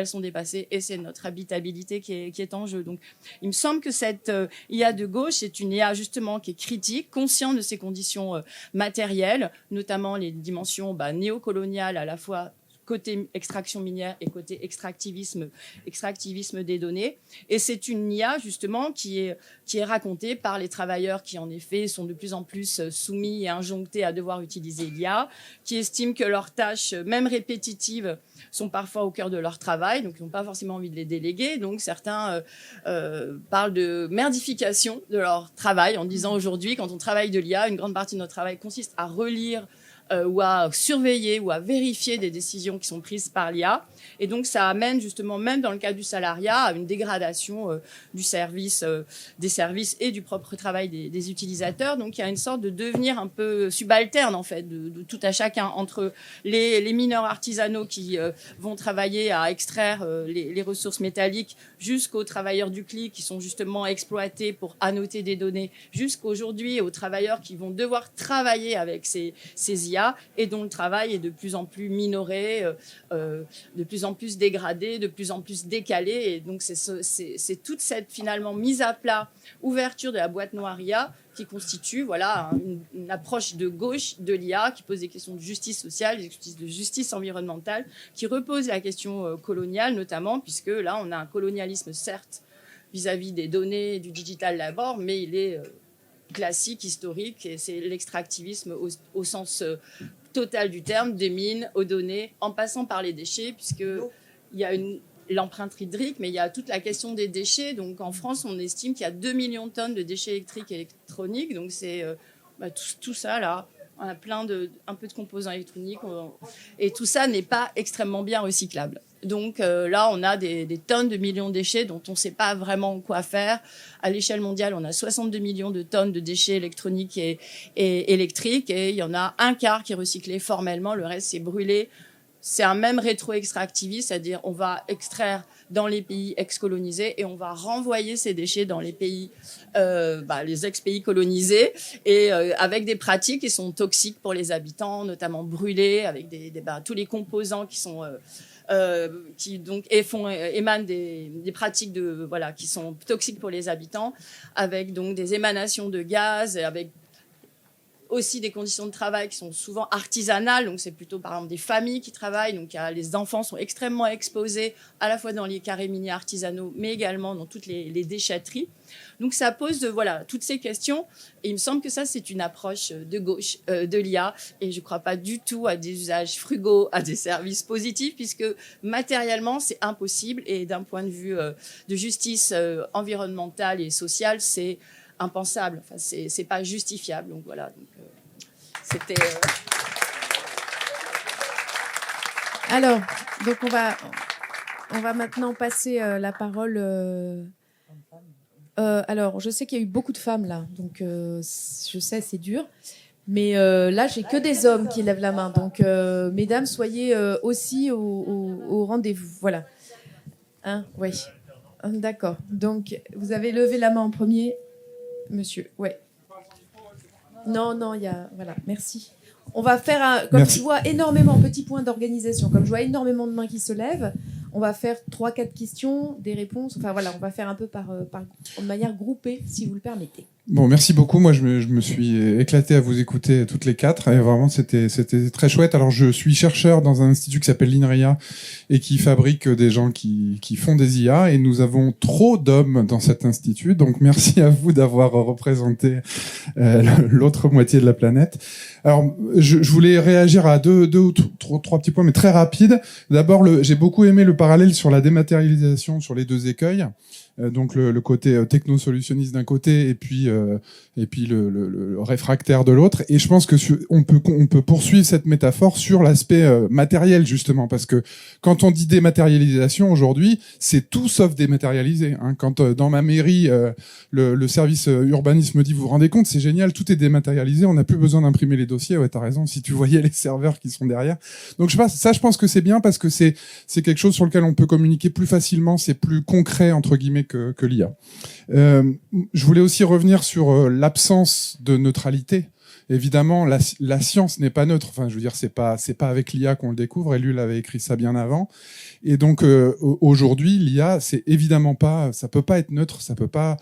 et c'est notre habitabilité qui est en jeu. Donc il me semble que cette IA de gauche est une IA justement qui est critique, consciente de ses conditions matérielles, notamment les dimensions néocoloniales à la fois côté extraction minière et côté extractivisme des données. Et c'est une IA, justement, qui est racontée par les travailleurs qui, en effet, sont de plus en plus soumis et injonctés à devoir utiliser l'IA, qui estiment que leurs tâches, même répétitives, sont parfois au cœur de leur travail, donc ils n'ont pas forcément envie de les déléguer. Donc certains parlent de merdification de leur travail en disant aujourd'hui, quand on travaille de l'IA, une grande partie de notre travail consiste à relire ou à surveiller ou à vérifier des décisions qui sont prises par l'IA. Et donc, ça amène justement, même dans le cas du salariat, à une dégradation des services et du propre travail des utilisateurs. Donc, il y a une sorte de devenir un peu subalterne, en fait, de tout à chacun, entre les mineurs artisanaux qui vont travailler à extraire les ressources métalliques, jusqu'aux travailleurs du clic qui sont justement exploités pour annoter des données, jusqu'aujourd'hui aux travailleurs qui vont devoir travailler avec ces IA et dont le travail est de plus en plus minoré, de plus en plus dégradé, de plus en plus décalé. Et donc, c'est toute cette, finalement, mise à plat, ouverture de la boîte noire IA qui constitue une approche de gauche de l'IA qui pose des questions de justice sociale, de justice environnementale, qui repose la question coloniale notamment, puisque là, on a un colonialisme, certes, vis-à-vis des données du digital d'abord, mais il est... classique, historique, et c'est l'extractivisme au sens total du terme, des mines aux données, en passant par les déchets, puisqu'il y a l'empreinte hydrique, mais il y a toute la question des déchets. Donc en France, on estime qu'il y a 2 millions de tonnes de déchets électriques et électroniques, donc c'est tout ça là. On a un peu de composants électroniques. Et tout ça n'est pas extrêmement bien recyclable. Donc là, on a des tonnes de millions de déchets dont on ne sait pas vraiment quoi faire. À l'échelle mondiale, on a 62 millions de tonnes de déchets électroniques et électriques. Et il y en a un quart qui est recyclé formellement. Le reste, c'est brûlé. C'est un même rétro-extractivisme, c'est-à-dire on va extraire dans les pays ex-colonisés et on va renvoyer ces déchets dans les pays, les ex-pays colonisés, et avec des pratiques qui sont toxiques pour les habitants, notamment brûlés, avec tous les composants qui sont qui donc émanent des pratiques qui sont toxiques pour les habitants, avec donc des émanations de gaz, avec aussi des conditions de travail qui sont souvent artisanales, donc c'est plutôt par exemple des familles qui travaillent, donc les enfants sont extrêmement exposés à la fois dans les carrés miniers artisanaux, mais également dans toutes les déchetteries. Donc ça pose toutes ces questions, et il me semble que ça c'est une approche de gauche de l'IA, et je ne crois pas du tout à des usages frugaux, à des services positifs, puisque matériellement c'est impossible, et d'un point de vue de justice environnementale et sociale, c'est impensable. Enfin, c'est pas justifiable. Donc voilà. C'était. Alors, donc on va maintenant passer la parole. Alors, je sais qu'il y a eu beaucoup de femmes là, donc je sais c'est dur, mais là j'ai que des hommes qui lèvent la main. Donc, mesdames, soyez aussi au rendez-vous. Voilà. Hein, oui. D'accord. Donc, vous avez levé la main en premier. Monsieur, ouais. Non, il y a... Voilà, merci. On va faire, comme je vois énormément, petit point d'organisation, comme je vois énormément de mains qui se lèvent, on va faire 3-4 questions, des réponses, enfin voilà, on va faire un peu de manière groupée, si vous le permettez. Bon, merci beaucoup. Moi, je me suis éclaté à vous écouter toutes les quatre, et vraiment, c'était très chouette. Alors, je suis chercheur dans un institut qui s'appelle l'INRIA et qui fabrique des gens qui font des IA, et nous avons trop d'hommes dans cet institut. Donc, merci à vous d'avoir représenté l'autre moitié de la planète. Alors, je voulais réagir à deux ou trois petits points, mais très rapides. D'abord, j'ai beaucoup aimé le parallèle sur la dématérialisation, sur les deux écueils. Donc le côté techno-solutionniste d'un côté et puis le réfractaire de l'autre. Et je pense que on peut poursuivre cette métaphore sur l'aspect matériel, justement, parce que quand on dit dématérialisation aujourd'hui, c'est tout sauf dématérialisé. Hein. Quand dans ma mairie le service urbanisme me dit, vous vous rendez compte, c'est génial, tout est dématérialisé, on n'a plus besoin d'imprimer les dossiers. Ouais, t'as raison, si tu voyais les serveurs qui sont derrière. Donc je pense que c'est bien parce que c'est quelque chose sur lequel on peut communiquer plus facilement, c'est plus concret entre guillemets que l'IA. Je voulais aussi revenir sur l'absence de neutralité. Évidemment, la science n'est pas neutre. Enfin, je veux dire, c'est pas avec l'IA qu'on le découvre. Et lui, il avait écrit ça bien avant. Et donc aujourd'hui, l'IA, c'est évidemment pas, ça peut pas être neutre. Ça peut pas.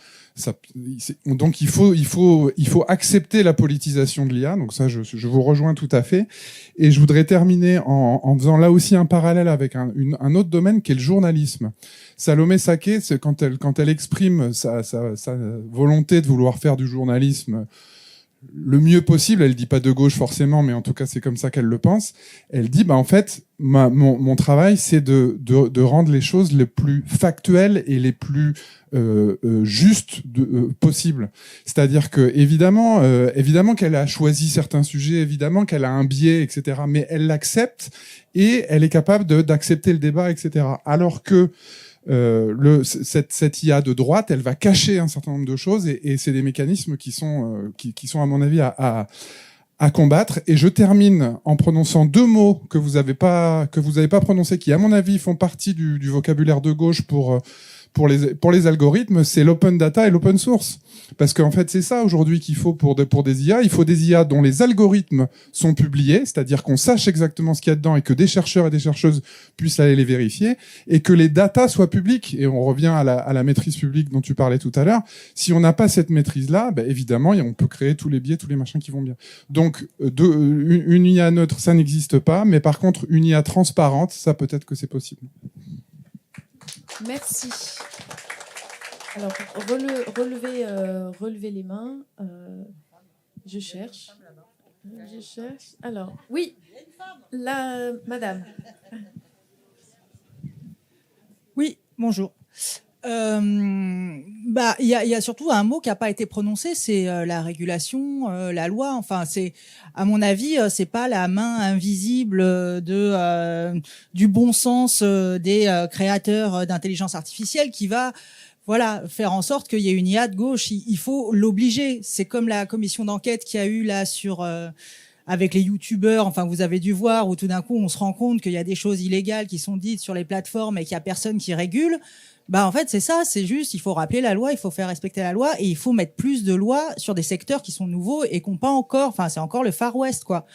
Donc il faut accepter la politisation de l'IA. Donc ça, je vous rejoins tout à fait. Et je voudrais terminer en faisant là aussi un parallèle avec un autre domaine qui est le journalisme. Salomé Saké, c'est quand elle exprime sa volonté de vouloir faire du journalisme le mieux possible, elle dit pas de gauche forcément, mais en tout cas c'est comme ça qu'elle le pense. Elle dit en fait mon travail c'est de rendre les choses les plus factuelles et les plus justes possibles. C'est-à-dire que évidemment qu'elle a choisi certains sujets, évidemment qu'elle a un biais, etc. Mais elle l'accepte et elle est capable d'accepter le débat, etc. Alors que cette IA de droite, elle va cacher un certain nombre de choses et c'est des mécanismes qui sont à mon avis à combattre. Et je termine en prononçant deux mots que vous avez pas prononcés, qui à mon avis font partie du vocabulaire de gauche pour les algorithmes, c'est l'open data et l'open source. Parce qu'en fait, c'est ça aujourd'hui qu'il faut pour des IA. Il faut des IA dont les algorithmes sont publiés, c'est-à-dire qu'on sache exactement ce qu'il y a dedans et que des chercheurs et des chercheuses puissent aller les vérifier, et que les datas soient publiques. Et on revient à la maîtrise publique dont tu parlais tout à l'heure. Si on n'a pas cette maîtrise-là, évidemment, on peut créer tous les biais, tous les machins qui vont bien. Donc, une IA neutre, ça n'existe pas, mais par contre, une IA transparente, ça peut-être que c'est possible. Merci. Alors, relevez les mains. Je cherche. Alors, oui, madame. Oui, bonjour. y a surtout un mot qui n'a pas été prononcé, c'est la régulation, la loi. Enfin, c'est, à mon avis, c'est pas la main invisible du bon sens des créateurs d'intelligence artificielle qui va, voilà, faire en sorte qu'il y ait une IA de gauche. Il faut l'obliger. C'est comme la commission d'enquête qu'il y a eu là sur avec les youtubeurs, enfin vous avez dû voir, où tout d'un coup on se rend compte qu'il y a des choses illégales qui sont dites sur les plateformes et qu'il y a personne qui régule. Bah en fait c'est ça, c'est juste, il faut rappeler la loi, il faut faire respecter la loi et il faut mettre plus de lois sur des secteurs qui sont nouveaux et qu'on pas encore, enfin c'est encore le Far West quoi.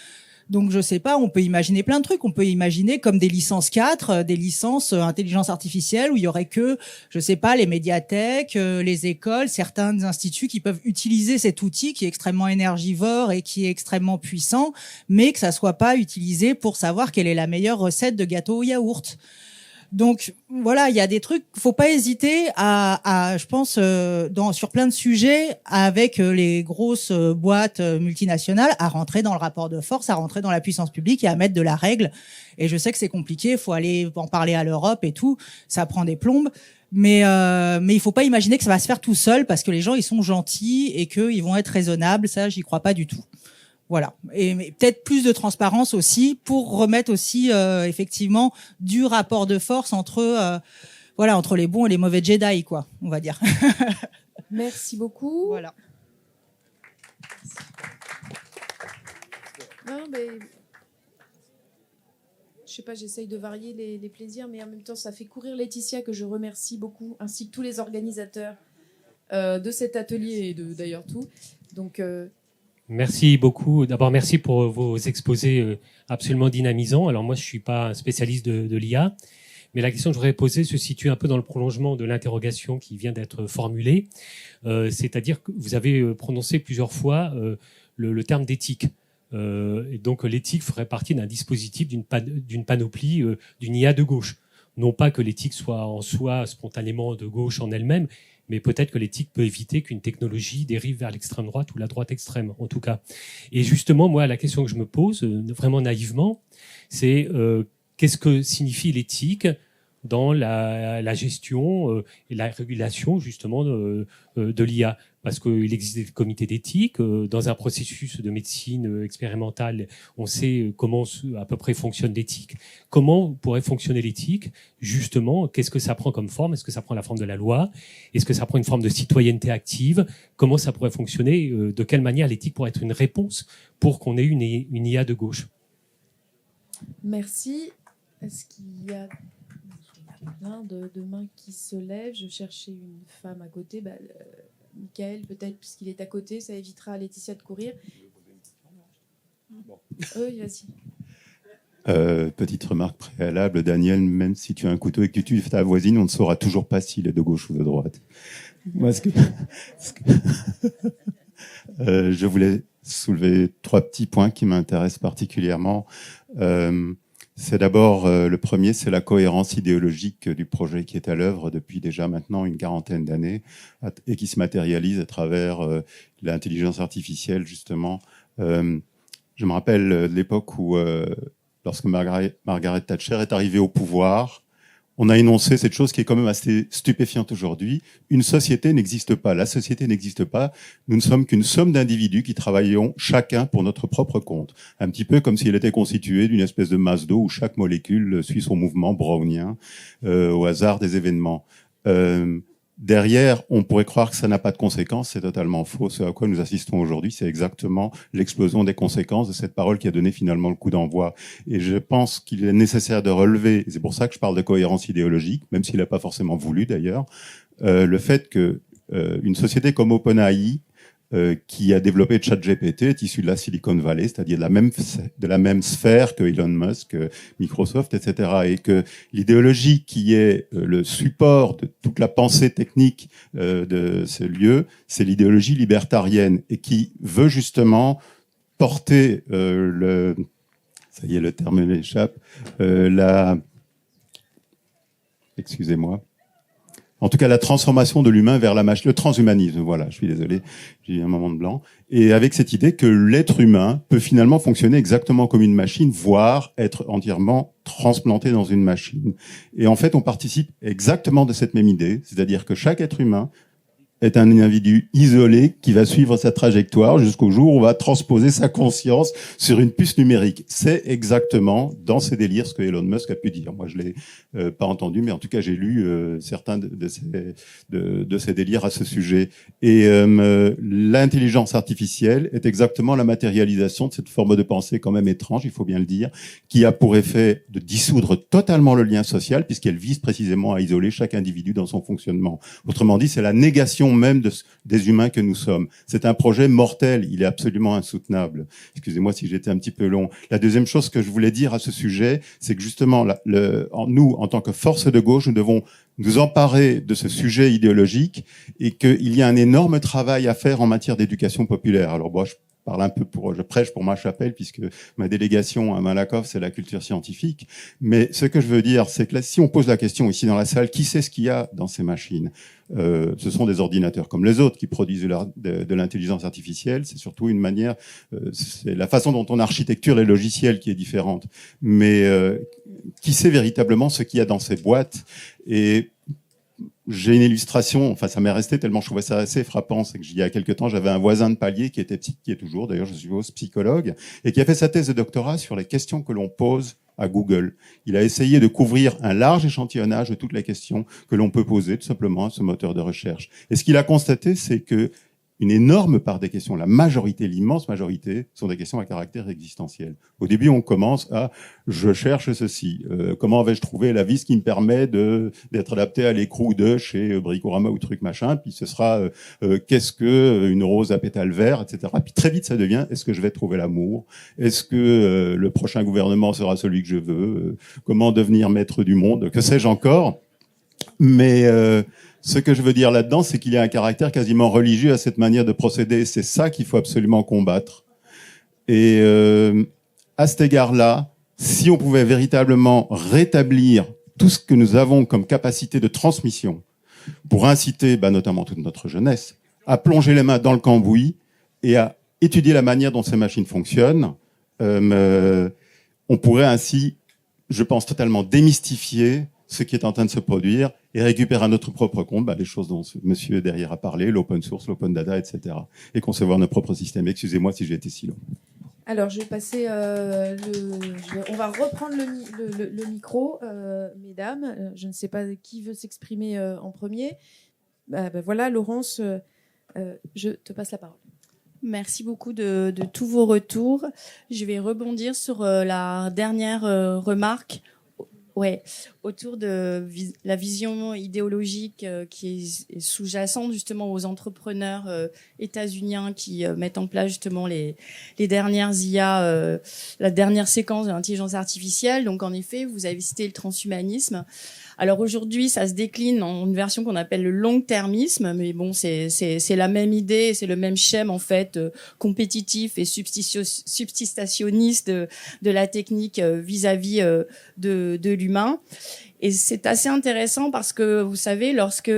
Donc je sais pas, on peut imaginer plein de trucs, on peut imaginer comme des licences 4, des licences intelligence artificielle où il y aurait que, je sais pas, les médiathèques, les écoles, certains instituts qui peuvent utiliser cet outil qui est extrêmement énergivore et qui est extrêmement puissant, mais que ça soit pas utilisé pour savoir quelle est la meilleure recette de gâteau au yaourt. Donc voilà, il y a des trucs, faut pas hésiter à je pense, sur plein de sujets avec les grosses boîtes multinationales à rentrer dans le rapport de force, à rentrer dans la puissance publique et à mettre de la règle. Et je sais que c'est compliqué, faut aller en parler à l'Europe et tout, ça prend des plombes. Mais il faut pas imaginer que ça va se faire tout seul parce que les gens ils sont gentils et qu'ils vont être raisonnables. Ça, j'y crois pas du tout. Voilà, et mais peut-être plus de transparence aussi pour remettre aussi effectivement du rapport de force entre voilà, entre les bons et les mauvais Jedi quoi, on va dire. Merci beaucoup. Voilà. Non, mais je sais pas, j'essaye de varier les plaisirs, mais en même temps, ça fait courir Laetitia que je remercie beaucoup, ainsi que tous les organisateurs de cet atelier et de d'ailleurs tout. Donc Merci beaucoup. D'abord, merci pour vos exposés absolument dynamisants. Alors moi, je suis pas un spécialiste de l'IA, mais la question que je voudrais poser se situe un peu dans le prolongement de l'interrogation qui vient d'être formulée. C'est-à-dire que vous avez prononcé plusieurs fois le terme d'éthique. Et donc l'éthique ferait partie d'un dispositif, d'une panoplie, d'une IA de gauche. Non pas que l'éthique soit en soi spontanément de gauche en elle-même, mais peut-être que l'éthique peut éviter qu'une technologie dérive vers l'extrême droite ou la droite extrême, en tout cas. Et justement, moi, la question que je me pose, vraiment naïvement, c'est qu'est-ce que signifie l'éthique dans la gestion et la régulation, justement, de l'IA? Parce qu'il existe des comités d'éthique. Dans un processus de médecine expérimentale, on sait comment à peu près fonctionne l'éthique. Comment pourrait fonctionner l'éthique? Justement, qu'est-ce que ça prend comme forme? Est-ce que ça prend la forme de la loi? Est-ce que ça prend une forme de citoyenneté active? Comment ça pourrait fonctionner? De quelle manière l'éthique pourrait être une réponse pour qu'on ait une IA de gauche? merci. Est-ce qu'il y a plein de mains qui se lèvent? Je cherchais une femme à côté. Michael, peut-être, puisqu'il est à côté, ça évitera à Laetitia de courir. Oui, vas-y. Petite remarque préalable, Daniel, même si tu as un couteau et que tu tues ta voisine, on ne saura toujours pas s'il est de gauche ou de droite. Moi, je voulais soulever 3 petits points qui m'intéressent particulièrement. C'est d'abord, le premier, c'est la cohérence idéologique du projet qui est à l'œuvre depuis déjà maintenant une 40aine d'années et qui se matérialise à travers l'intelligence artificielle, justement. Je me rappelle de l'époque où, lorsque Margaret Thatcher est arrivée au pouvoir, on a énoncé cette chose qui est quand même assez stupéfiante aujourd'hui. Une société n'existe pas, la société n'existe pas. Nous ne sommes qu'une somme d'individus qui travaillons chacun pour notre propre compte. Un petit peu comme si elle était constituée d'une espèce de masse d'eau où chaque molécule suit son mouvement brownien au hasard des événements. Derrière, on pourrait croire que ça n'a pas de conséquences, c'est totalement faux. Ce à quoi nous assistons aujourd'hui, c'est exactement l'explosion des conséquences de cette parole qui a donné finalement le coup d'envoi. Et je pense qu'il est nécessaire de relever, et c'est pour ça que je parle de cohérence idéologique, même s'il n'a pas forcément voulu d'ailleurs, le fait que une société comme OpenAI, qui a développé ChatGPT, est issue de la Silicon Valley, c'est-à-dire de la même sphère que Elon Musk, Microsoft, etc. Et que l'idéologie qui est le support de toute la pensée technique de ce lieu, c'est l'idéologie libertarienne et qui veut justement porter ça y est, le terme m'échappe, excusez-moi. en tout cas la transformation de l'humain vers la machine, le transhumanisme, voilà, je suis désolé, j'ai eu un moment de blanc, et avec cette idée que l'être humain peut finalement fonctionner exactement comme une machine, voire être entièrement transplanté dans une machine. Et en fait, on participe exactement de cette même idée, c'est-à-dire que chaque être humain est un individu isolé qui va suivre sa trajectoire jusqu'au jour où on va transposer sa conscience sur une puce numérique. C'est exactement dans ces délires ce que Elon Musk a pu dire. Moi, je l'ai pas entendu, mais en tout cas, j'ai lu certains de ces délires à ce sujet. Et l'intelligence artificielle est exactement la matérialisation de cette forme de pensée quand même étrange, il faut bien le dire, qui a pour effet de dissoudre totalement le lien social, puisqu'elle vise précisément à isoler chaque individu dans son fonctionnement. Autrement dit, c'est la négation même des humains que nous sommes. C'est un projet mortel, il est absolument insoutenable. Excusez-moi si j'étais un petit peu long. La deuxième chose que je voulais dire à ce sujet, c'est que justement, nous, en tant que force de gauche, nous devons nous emparer de ce sujet idéologique et qu'il y a un énorme travail à faire en matière d'éducation populaire. Alors moi, je prêche pour ma chapelle puisque ma délégation à Malakoff, c'est la culture scientifique. Mais ce que je veux dire, c'est que là, si on pose la question ici dans la salle, qui sait ce qu'il y a dans ces machines? Ce sont des ordinateurs comme les autres qui produisent de l'intelligence artificielle. C'est surtout une manière, c'est la façon dont on architecture les logiciels qui est différente. Mais qui sait véritablement ce qu'il y a dans ces boîtes? Et j'ai une illustration, enfin ça m'est resté tellement je trouvais ça assez frappant, c'est que il y a quelque temps j'avais un voisin de palier qui est toujours d'ailleurs je suppose psychologue et qui a fait sa thèse de doctorat sur les questions que l'on pose à Google. Il a essayé de couvrir un large échantillonnage de toutes les questions que l'on peut poser tout simplement à ce moteur de recherche. Et ce qu'il a constaté, c'est que une énorme part des questions, la majorité, l'immense majorité, sont des questions à caractère existentiel. Au début, on commence à « je cherche ceci comment vais-je trouver la vis qui me permet d'être adapté à l'écrou de chez Bricorama ou truc machin ?» Puis ce sera qu'est-ce que une rose à pétales verts, etc. Puis très vite, ça devient « est-ce que je vais trouver l'amour ? Est-ce que le prochain gouvernement sera celui que je veux ? Comment devenir maître du monde ? Que sais-je encore ? Mais ce que je veux dire là-dedans, c'est qu'il y a un caractère quasiment religieux à cette manière de procéder. C'est ça qu'il faut absolument combattre. Et à cet égard-là, si on pouvait véritablement rétablir tout ce que nous avons comme capacité de transmission pour inciter, notamment toute notre jeunesse, à plonger les mains dans le cambouis et à étudier la manière dont ces machines fonctionnent, on pourrait ainsi, je pense, totalement démystifier ce qui est en train de se produire et récupérer à notre propre compte les choses dont monsieur derrière a parlé, l'open source, l'open data, etc. et concevoir nos propres systèmes. Excusez-moi si j'ai été si long. Alors, je vais passer on va reprendre le micro, mesdames. Je ne sais pas qui veut s'exprimer en premier. Voilà, Laurence, je te passe la parole. Merci beaucoup de tous vos retours. Je vais rebondir sur la dernière remarque. Ouais, autour de la vision idéologique qui est sous-jacente justement aux entrepreneurs états-uniens qui mettent en place justement les dernières IA, la dernière séquence de l'intelligence artificielle. Donc en effet, vous avez cité le transhumanisme. Alors aujourd'hui, ça se décline en une version qu'on appelle le long-termisme, mais bon, c'est la même idée, c'est le même schème en fait compétitif et substitutionniste de la technique vis-à-vis de l'humain. Et c'est assez intéressant parce que vous savez, lorsque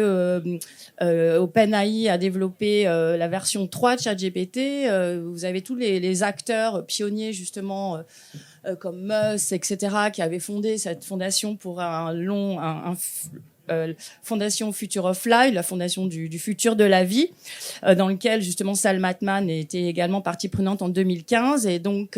OpenAI a développé la version 3 de ChatGPT, vous avez tous les acteurs pionniers justement comme Musk, etc., qui avaient fondé cette fondation pour fondation Future of Life, la fondation du futur de la vie, dans lequel justement Sam Altman était également partie prenante en 2015. Et donc,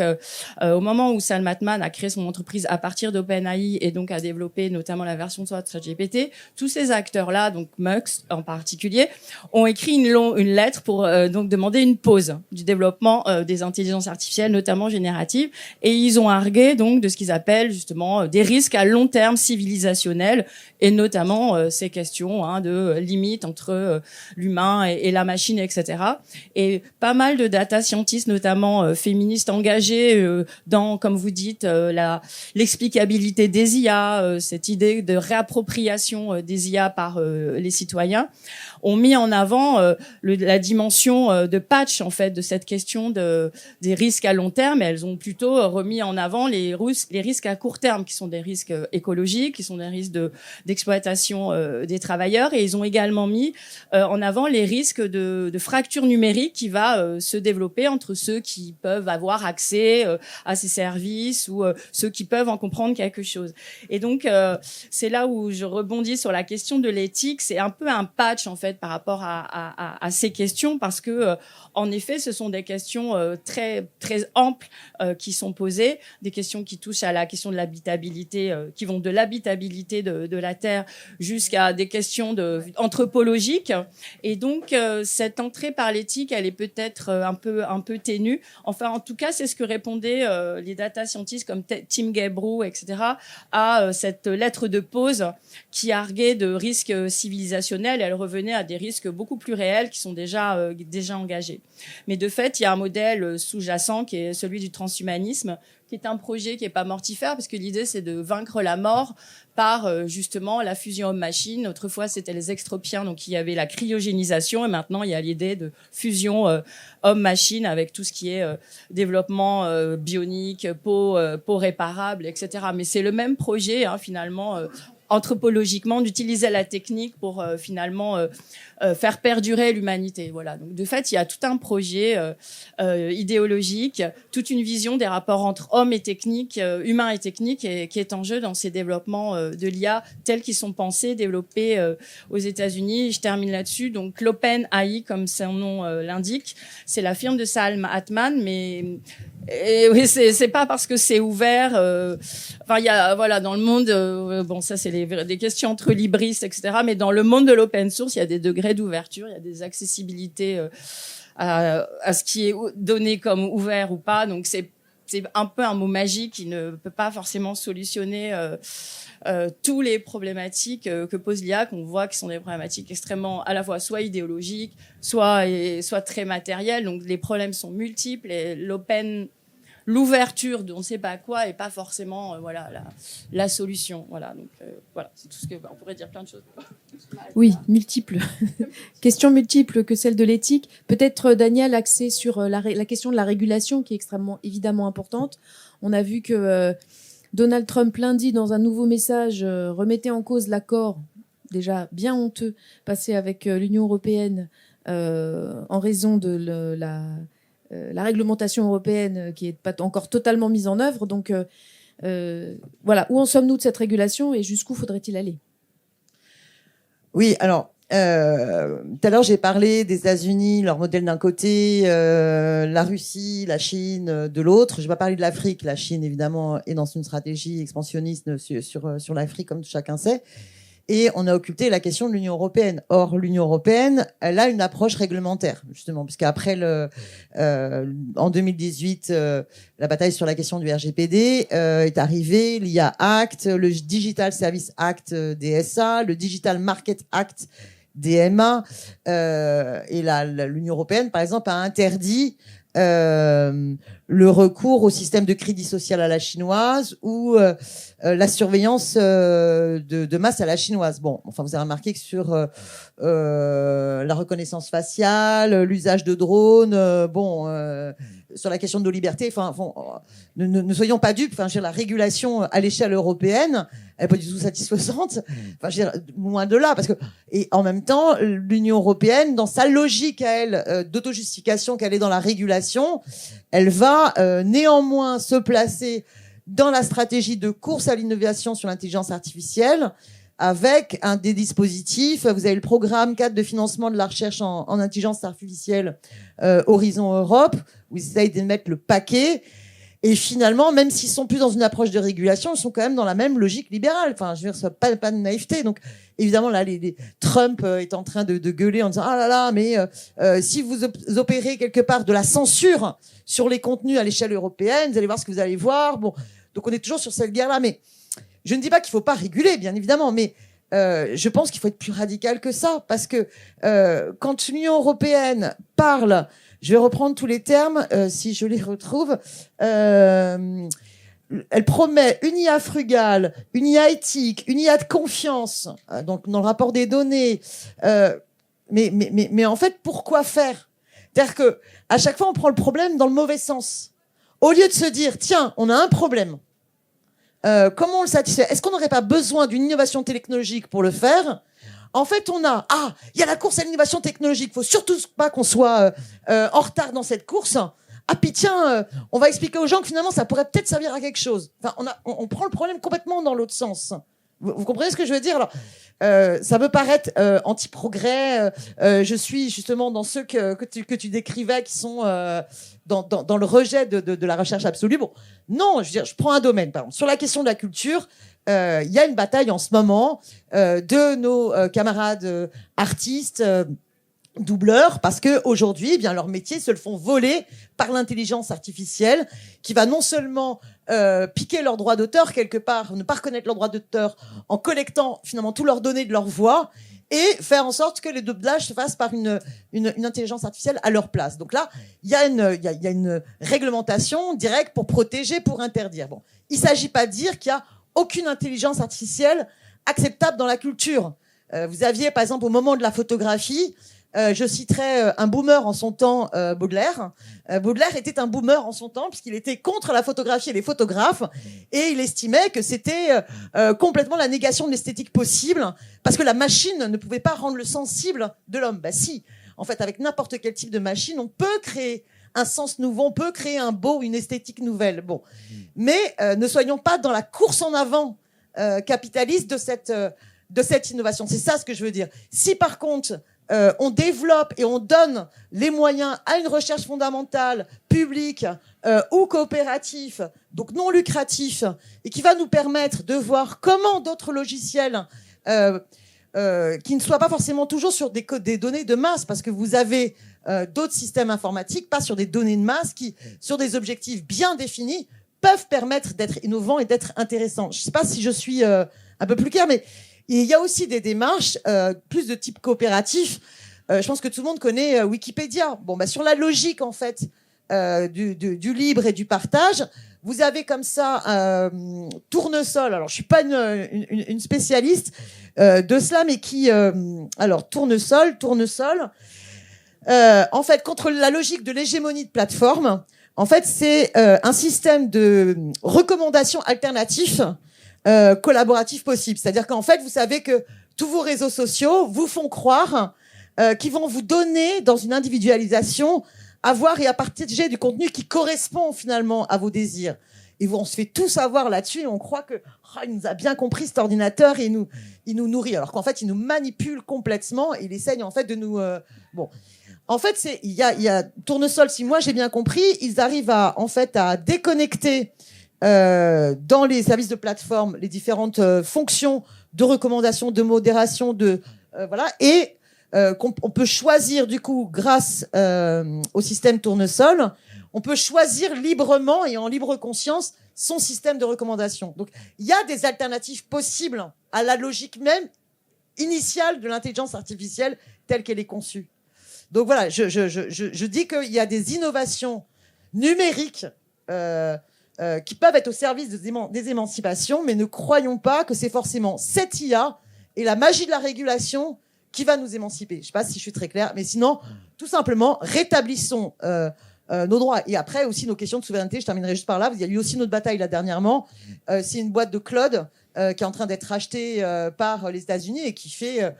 au moment où Sam Altman a créé son entreprise à partir d'OpenAI et donc a développé notamment la version 3 de ChatGPT, tous ces acteurs-là, donc Musk en particulier, ont écrit une lettre pour donc demander une pause du développement des intelligences artificielles, notamment génératives, et ils ont argué donc de ce qu'ils appellent justement des risques à long terme civilisationnels, et notamment ces questions de limites entre l'humain et la machine, etc. Et pas mal de data scientists, notamment féministes engagés dans, comme vous dites, l'explicabilité des IA, cette idée de réappropriation des IA par les citoyens, ont mis en avant la dimension de patch en fait de cette question des risques à long terme. Et elles ont plutôt remis en avant les risques à court terme, qui sont des risques écologiques, qui sont des risques d'exploitation situation des travailleurs, et ils ont également mis en avant les risques de fracture numérique qui va se développer entre ceux qui peuvent avoir accès à ces services ou ceux qui peuvent en comprendre quelque chose. Et donc c'est là où je rebondis sur la question de l'éthique. C'est un peu un patch en fait par rapport à ces questions, parce que en effet ce sont des questions très très amples qui sont posées, des questions qui touchent à la question de l'habitabilité, qui vont de l'habitabilité de la Terre jusqu'à des questions anthropologiques. Et donc cette entrée par l'éthique, elle est peut-être un peu ténue. Enfin, en tout cas, c'est ce que répondaient les data scientists comme Tim Gebru, etc., à cette lettre de pause qui arguait de risques civilisationnels. Elle revenait à des risques beaucoup plus réels qui sont déjà engagés. Mais de fait, il y a un modèle sous-jacent qui est celui du transhumanisme, qui est un projet qui est pas mortifère, parce que l'idée c'est de vaincre la mort par justement la fusion homme-machine. Autrefois c'était les extropiens, donc il y avait la cryogénisation, et maintenant il y a l'idée de fusion homme-machine avec tout ce qui est développement bionique, peau réparable, etc. Mais c'est le même projet finalement. Anthropologiquement, d'utiliser la technique pour finalement faire perdurer l'humanité. Voilà. Donc de fait, il y a tout un projet idéologique, toute une vision des rapports entre hommes et technique, humains et technique, qui est en jeu dans ces développements de l'IA tels qu'ils sont pensés, développés aux États-Unis. Je termine là-dessus. Donc l'OpenAI, comme son nom l'indique, c'est la firme de Sam Altman, mais oui, c'est pas parce que c'est ouvert. Enfin, il y a dans le monde. Bon, ça c'est des questions entre libristes, etc. Mais dans le monde de l'open source, il y a des degrés d'ouverture, il y a des accessibilités à ce qui est donné comme ouvert ou pas. Donc c'est un peu un mot magique qui ne peut pas forcément solutionner tous les problématiques que pose l'IA, qu'on voit qui sont des problématiques extrêmement à la fois soit idéologiques, soit très matérielles. Donc les problèmes sont multiples, et l'ouverture de on ne sait pas quoi est pas forcément la solution. Voilà, donc voilà, c'est tout ce que on pourrait dire plein de choses. Oui, multiples. Questions multiples que celle de l'éthique. Peut-être Daniel axé sur la question de la régulation, qui est extrêmement évidemment importante. On a vu que Donald Trump lundi, dans un nouveau message, remettait en cause l'accord déjà bien honteux passé avec l'Union européenne en raison de la réglementation européenne qui n'est pas encore totalement mise en œuvre. Donc voilà, où en sommes-nous de cette régulation et jusqu'où faudrait-il aller? Oui, alors, tout à l'heure, j'ai parlé des États-Unis, leur modèle d'un côté, la Russie, la Chine de l'autre. Je vais pas parler de l'Afrique. La Chine, évidemment, est dans une stratégie expansionniste sur l'Afrique, comme chacun sait. Et on a occulté la question de l'Union européenne. Or, l'Union européenne, elle a une approche réglementaire, justement, puisqu'après en 2018, la bataille sur la question du RGPD est arrivée, l'IA Act, le Digital Service Act DSA, le Digital Market Act DMA, et l'Union européenne, par exemple, a interdit le recours au système de crédit social à la chinoise ou la surveillance de masse à la chinoise. Bon, enfin, vous avez remarqué que sur la reconnaissance faciale, l'usage de drones, sur la question de nos libertés, enfin, ne soyons pas dupes. Enfin, la régulation à l'échelle européenne, elle n'est pas du tout satisfaisante. Enfin, loin de là, parce que et en même temps, l'Union européenne, dans sa logique à elle d'autojustification qu'elle est dans la régulation, elle va néanmoins se placer dans la stratégie de course à l'innovation sur l'intelligence artificielle, avec des dispositifs. Vous avez le programme 4 de financement de la recherche en intelligence artificielle Horizon Europe, où ils essayent de mettre le paquet. Et finalement, même s'ils sont plus dans une approche de régulation, ils sont quand même dans la même logique libérale. Enfin, je veux dire, ça pas de naïveté. Donc, évidemment, là, Trump est en train de gueuler en disant ah là là, mais si vous opérez quelque part de la censure sur les contenus à l'échelle européenne, vous allez voir ce que vous allez voir. Bon, donc on est toujours sur cette guerre-là. Mais je ne dis pas qu'il faut pas réguler, bien évidemment, mais je pense qu'il faut être plus radical que ça, parce que quand l'Union européenne parle, je vais reprendre tous les termes si je les retrouve. Elle promet une IA frugale, une IA éthique, une IA de confiance. Donc dans le rapport des données. Mais en fait, pourquoi faire? C'est-à-dire que à chaque fois, on prend le problème dans le mauvais sens. Au lieu de se dire, tiens, on a un problème. comment on le satisfait? Est-ce qu'on n'aurait pas besoin d'une innovation technologique pour le faire? En fait, il y a la course à l'innovation technologique. Faut surtout pas qu'on soit en retard dans cette course. Ah puis tiens, on va expliquer aux gens que finalement ça pourrait peut-être servir à quelque chose. Enfin, on prend le problème complètement dans l'autre sens. Vous comprenez ce que je veux dire? Alors, ça peut paraître anti-progrès. Je suis justement dans ceux que tu décrivais qui sont dans le rejet de la recherche absolue. Bon, non, je veux dire, je prends un domaine. Par exemple, sur la question de la culture, il y a une bataille en ce moment de nos camarades artistes. Doubleurs, parce que aujourd'hui, eh bien leur métier se le font voler par l'intelligence artificielle, qui va non seulement piquer leurs droits d'auteur quelque part, ne pas reconnaître leurs droits d'auteur, en collectant finalement tous leurs données de leur voix et faire en sorte que les doublages se fassent par une intelligence artificielle à leur place. Donc là, il y a une réglementation directe pour protéger, pour interdire. Bon, il s'agit pas de dire qu'il y a aucune intelligence artificielle acceptable dans la culture. Vous aviez par exemple au moment de la photographie. Je citerai un boomer en son temps, Baudelaire. Baudelaire était un boomer en son temps puisqu'il était contre la photographie et les photographes et il estimait que c'était complètement la négation de l'esthétique possible parce que la machine ne pouvait pas rendre le sensible de l'homme. Bah si, en fait, avec n'importe quel type de machine, on peut créer un sens nouveau, on peut créer un beau, une esthétique nouvelle. Bon, mais ne soyons pas dans la course en avant capitaliste de cette innovation. C'est ça ce que je veux dire. Si par contre on développe et on donne les moyens à une recherche fondamentale, publique ou coopérative, donc non lucratif, et qui va nous permettre de voir comment d'autres logiciels qui ne soient pas forcément toujours sur des données de masse, parce que vous avez d'autres systèmes informatiques, pas sur des données de masse, qui, sur des objectifs bien définis, peuvent permettre d'être innovants et d'être intéressants. Je ne sais pas si je suis un peu plus clair, mais il y a aussi des démarches plus de type coopératif. Je pense que tout le monde connaît Wikipédia. Bon, bah, sur la logique en fait du libre et du partage, vous avez comme ça Tournesol. Alors, je suis pas une spécialiste de cela, mais qui alors Tournesol. En fait, contre la logique de l'hégémonie de plateforme, en fait, c'est un système de recommandations alternatives collaboratifs possibles. C'est-à-dire qu'en fait, vous savez que tous vos réseaux sociaux vous font croire qu'ils vont vous donner, dans une individualisation, à voir et à partager du contenu qui correspond finalement à vos désirs. Et on se fait tous avoir là-dessus et on croit que il nous a bien compris cet ordinateur et il nous nourrit. Alors qu'en fait, il nous manipule complètement et il essaye en fait de nous... Bon. En fait, il y a Tournesol, si moi j'ai bien compris, ils arrivent à déconnecter dans les services de plateforme les différentes fonctions de recommandation, de modération, voilà, et on peut choisir du coup grâce au système Tournesol, on peut choisir librement et en libre conscience son système de recommandation. Donc il y a des alternatives possibles à la logique même initiale de l'intelligence artificielle telle qu'elle est conçue. Donc voilà, je dis qu'il y a des innovations numériques qui peuvent être au service des émancipations, mais ne croyons pas que c'est forcément cette IA et la magie de la régulation qui va nous émanciper. Je ne sais pas si je suis très claire, mais sinon, tout simplement, rétablissons nos droits. Et après, aussi nos questions de souveraineté, je terminerai juste par là. Il y a eu aussi notre bataille là dernièrement. C'est une boîte de cloud qui est en train d'être rachetée par les États-Unis et qui fait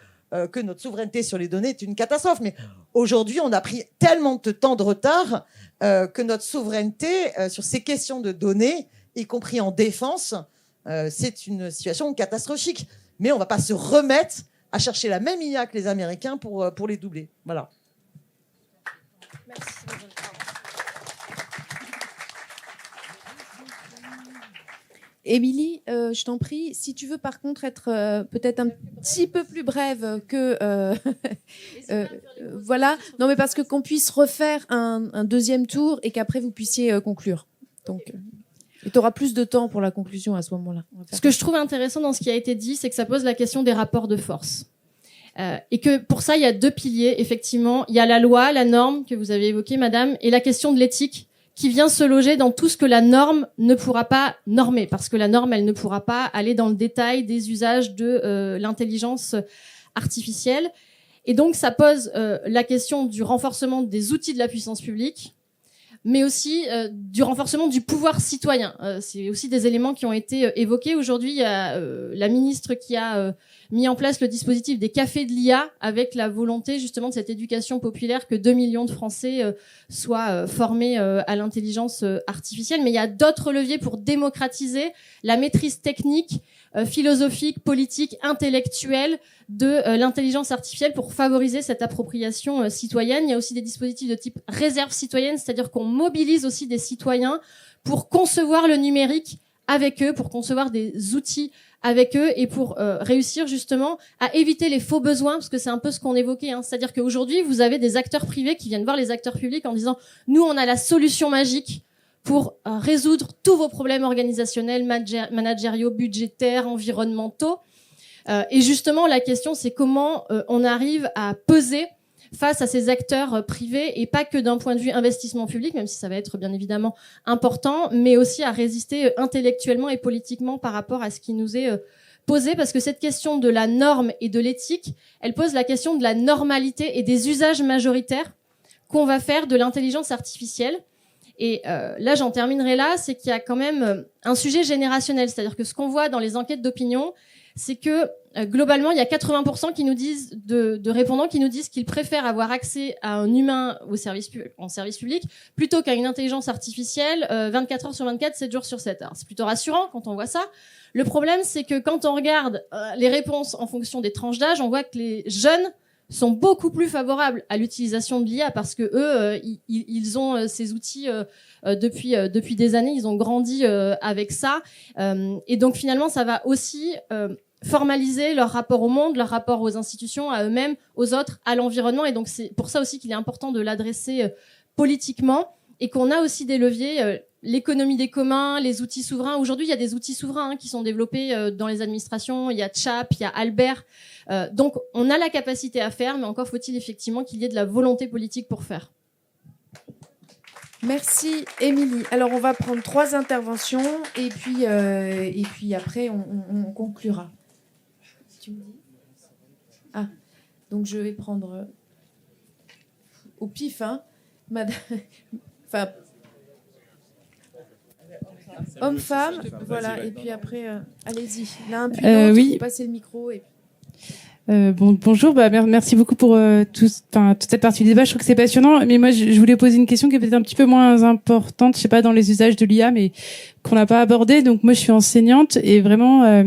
que notre souveraineté sur les données est une catastrophe. Mais aujourd'hui, on a pris tellement de temps de retard que notre souveraineté sur ces questions de données, y compris en défense, c'est une situation catastrophique. Mais on ne va pas se remettre à chercher la même IA que les Américains pour les doubler. Voilà. Merci. Émilie, je t'en prie, si tu veux par contre être peut-être un petit peu plus brève que... voilà, non mais parce que qu'on puisse refaire un deuxième tour et qu'après vous puissiez conclure. Donc, et tu auras plus de temps pour la conclusion à ce moment-là. Ce que je trouve intéressant dans ce qui a été dit, c'est que ça pose la question des rapports de force. Et que pour ça, il y a deux piliers, effectivement. Il y a la loi, la norme que vous avez évoquée, madame, et la question de l'éthique, qui vient se loger dans tout ce que la norme ne pourra pas normer, parce que la norme, elle ne pourra pas aller dans le détail des usages de l'intelligence artificielle. Et donc, ça pose la question du renforcement des outils de la puissance publique, mais aussi du renforcement du pouvoir citoyen. C'est aussi des éléments qui ont été évoqués. Aujourd'hui, il y a la ministre qui a mis en place le dispositif des cafés de l'IA avec la volonté justement de cette éducation populaire que 2 millions de Français soient formés à l'intelligence artificielle. Mais il y a d'autres leviers pour démocratiser la maîtrise technique, philosophique, politique, intellectuelle de l'intelligence artificielle pour favoriser cette appropriation citoyenne. Il y a aussi des dispositifs de type réserve citoyenne, c'est-à-dire qu'on mobilise aussi des citoyens pour concevoir le numérique avec eux, pour concevoir des outils avec eux et pour réussir justement à éviter les faux besoins, parce que c'est un peu ce qu'on évoquait, hein. C'est-à-dire qu'aujourd'hui, vous avez des acteurs privés qui viennent voir les acteurs publics en disant « Nous, on a la solution magique pour résoudre tous vos problèmes organisationnels, managériaux, budgétaires, environnementaux. » Et justement, la question, c'est comment on arrive à peser face à ces acteurs privés, et pas que d'un point de vue investissement public, même si ça va être bien évidemment important, mais aussi à résister intellectuellement et politiquement par rapport à ce qui nous est posé, parce que cette question de la norme et de l'éthique, elle pose la question de la normalité et des usages majoritaires qu'on va faire de l'intelligence artificielle. Et là, j'en terminerai là, c'est qu'il y a quand même un sujet générationnel, c'est-à-dire que ce qu'on voit dans les enquêtes d'opinion, c'est que globalement, il y a 80% qui nous disent de répondants qui nous disent qu'ils préfèrent avoir accès à un humain en service public plutôt qu'à une intelligence artificielle 24 heures sur 24, 7 jours sur 7. Alors, c'est plutôt rassurant quand on voit ça. Le problème, c'est que quand on regarde les réponses en fonction des tranches d'âge, on voit que les jeunes sont beaucoup plus favorables à l'utilisation de l'IA parce que eux, ils ont ces outils depuis des années, ils ont grandi avec ça. Et donc finalement, ça va aussi formaliser leur rapport au monde, leur rapport aux institutions, à eux-mêmes, aux autres, à l'environnement. Et donc c'est pour ça aussi qu'il est important de l'adresser politiquement et qu'on a aussi des leviers, l'économie des communs, les outils souverains. Aujourd'hui, il y a des outils souverains qui sont développés dans les administrations. Il y a Chap, il y a Albert. Donc on a la capacité à faire, mais encore faut-il effectivement qu'il y ait de la volonté politique pour faire. Merci, Émilie. Alors, on va prendre 3 interventions et puis après, on conclura. Tu me dis ? Ah, donc je vais prendre au pif, hein, madame. Enfin, homme-femme, voilà. Et puis après, allez-y. L'un puis l'autre, oui. Passez le micro et puis. Bonjour, merci beaucoup pour toute cette partie du débat. Je trouve que c'est passionnant, mais moi je voulais poser une question qui est peut-être un petit peu moins importante, je sais pas, dans les usages de l'IA, mais qu'on n'a pas abordé. Donc moi je suis enseignante et vraiment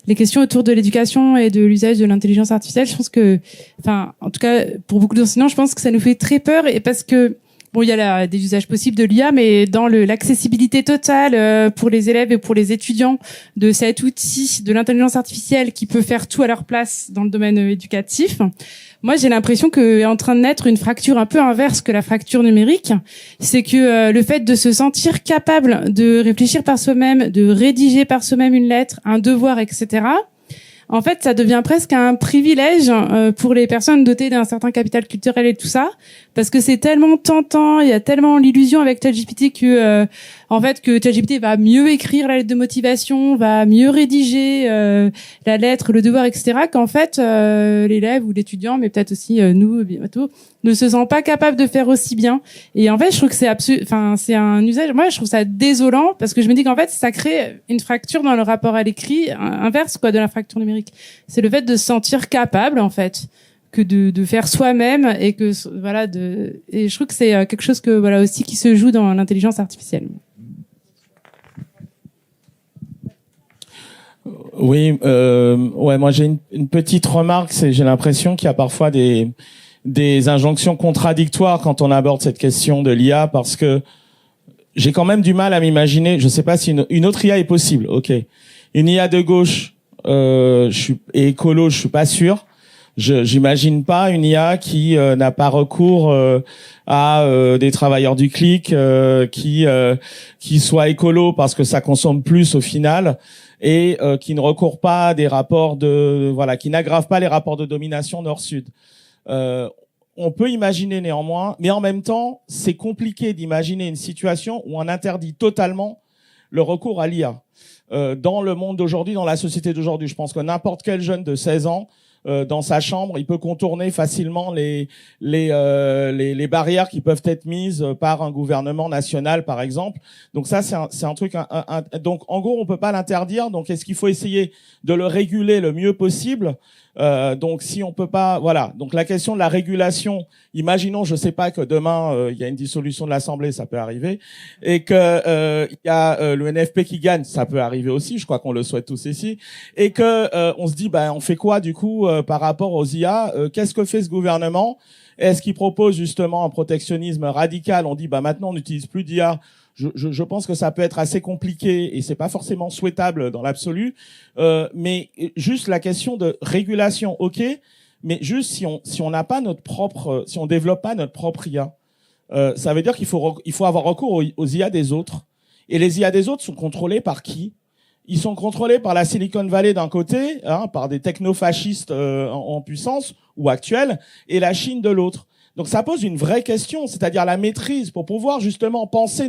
les questions autour de l'éducation et de l'usage de l'intelligence artificielle, je pense que, en tout cas pour beaucoup d'enseignants, je pense que ça nous fait très peur, et parce que bon, il y a des usages possibles de l'IA, mais dans l'accessibilité totale pour les élèves et pour les étudiants de cet outil de l'intelligence artificielle qui peut faire tout à leur place dans le domaine éducatif, moi j'ai l'impression qu'est en train de naître une fracture un peu inverse que la fracture numérique. C'est que le fait de se sentir capable de réfléchir par soi-même, de rédiger par soi-même une lettre, un devoir, etc., en fait, ça devient presque un privilège pour les personnes dotées d'un certain capital culturel et tout ça, parce que c'est tellement tentant, il y a tellement l'illusion avec ChatGPT que ChatGPT va mieux écrire la lettre de motivation, va mieux rédiger la lettre, le devoir, etc., qu'en fait l'élève ou l'étudiant, mais peut-être aussi nous bientôt, ne se sent pas capable de faire aussi bien. Et en fait, je trouve que c'est un usage. Moi, je trouve ça désolant parce que je me dis qu'en fait, ça crée une fracture dans le rapport à l'écrit inverse de la fracture numérique. C'est le fait de se sentir capable, en fait, que de faire soi-même et que et je trouve que c'est quelque chose que aussi qui se joue dans l'intelligence artificielle. Oui, moi j'ai une petite remarque, j'ai l'impression qu'il y a parfois des injonctions contradictoires quand on aborde cette question de l'IA, parce que j'ai quand même du mal à m'imaginer, je sais pas si une autre IA est possible, ok. Une IA de gauche et écolo, je suis pas sûr. J'imagine pas une IA qui n'a pas recours à des travailleurs du clic, qui soit écolo parce que ça consomme plus au final, et qui ne recourt pas à des rapports qui n'aggrave pas les rapports de domination nord-sud. On peut imaginer néanmoins, mais en même temps, c'est compliqué d'imaginer une situation où on interdit totalement le recours à l'IA. Dans le monde d'aujourd'hui, dans la société d'aujourd'hui, je pense que n'importe quel jeune de 16 ans dans sa chambre, il peut contourner facilement les barrières qui peuvent être mises par un gouvernement national, par exemple. Donc ça, c'est un truc. Donc en gros, on peut pas l'interdire. Donc est-ce qu'il faut essayer de le réguler le mieux possible? Donc si on peut pas, voilà. Donc la question de la régulation, imaginons, je sais pas, que demain il y a une dissolution de l'Assemblée, ça peut arriver, et que il y a le NFP qui gagne, ça peut arriver aussi. Je crois qu'on le souhaite tous ici, et que on se dit, on fait quoi du coup par rapport aux IA? Qu'est-ce que fait ce gouvernement? Est-ce qu'il propose justement un protectionnisme radical? On dit, maintenant on n'utilise plus d'IA. Je pense que ça peut être assez compliqué et c'est pas forcément souhaitable dans l'absolu. Mais juste la question de régulation, ok. Mais juste si on n'a pas notre propre, si on développe pas notre propre IA, ça veut dire qu'il faut avoir recours aux IA des autres. Et les IA des autres sont contrôlés par qui? Ils sont contrôlés par la Silicon Valley d'un côté, par des technofascistes en puissance ou actuels, et la Chine de l'autre. Donc ça pose une vraie question, c'est-à-dire la maîtrise pour pouvoir justement penser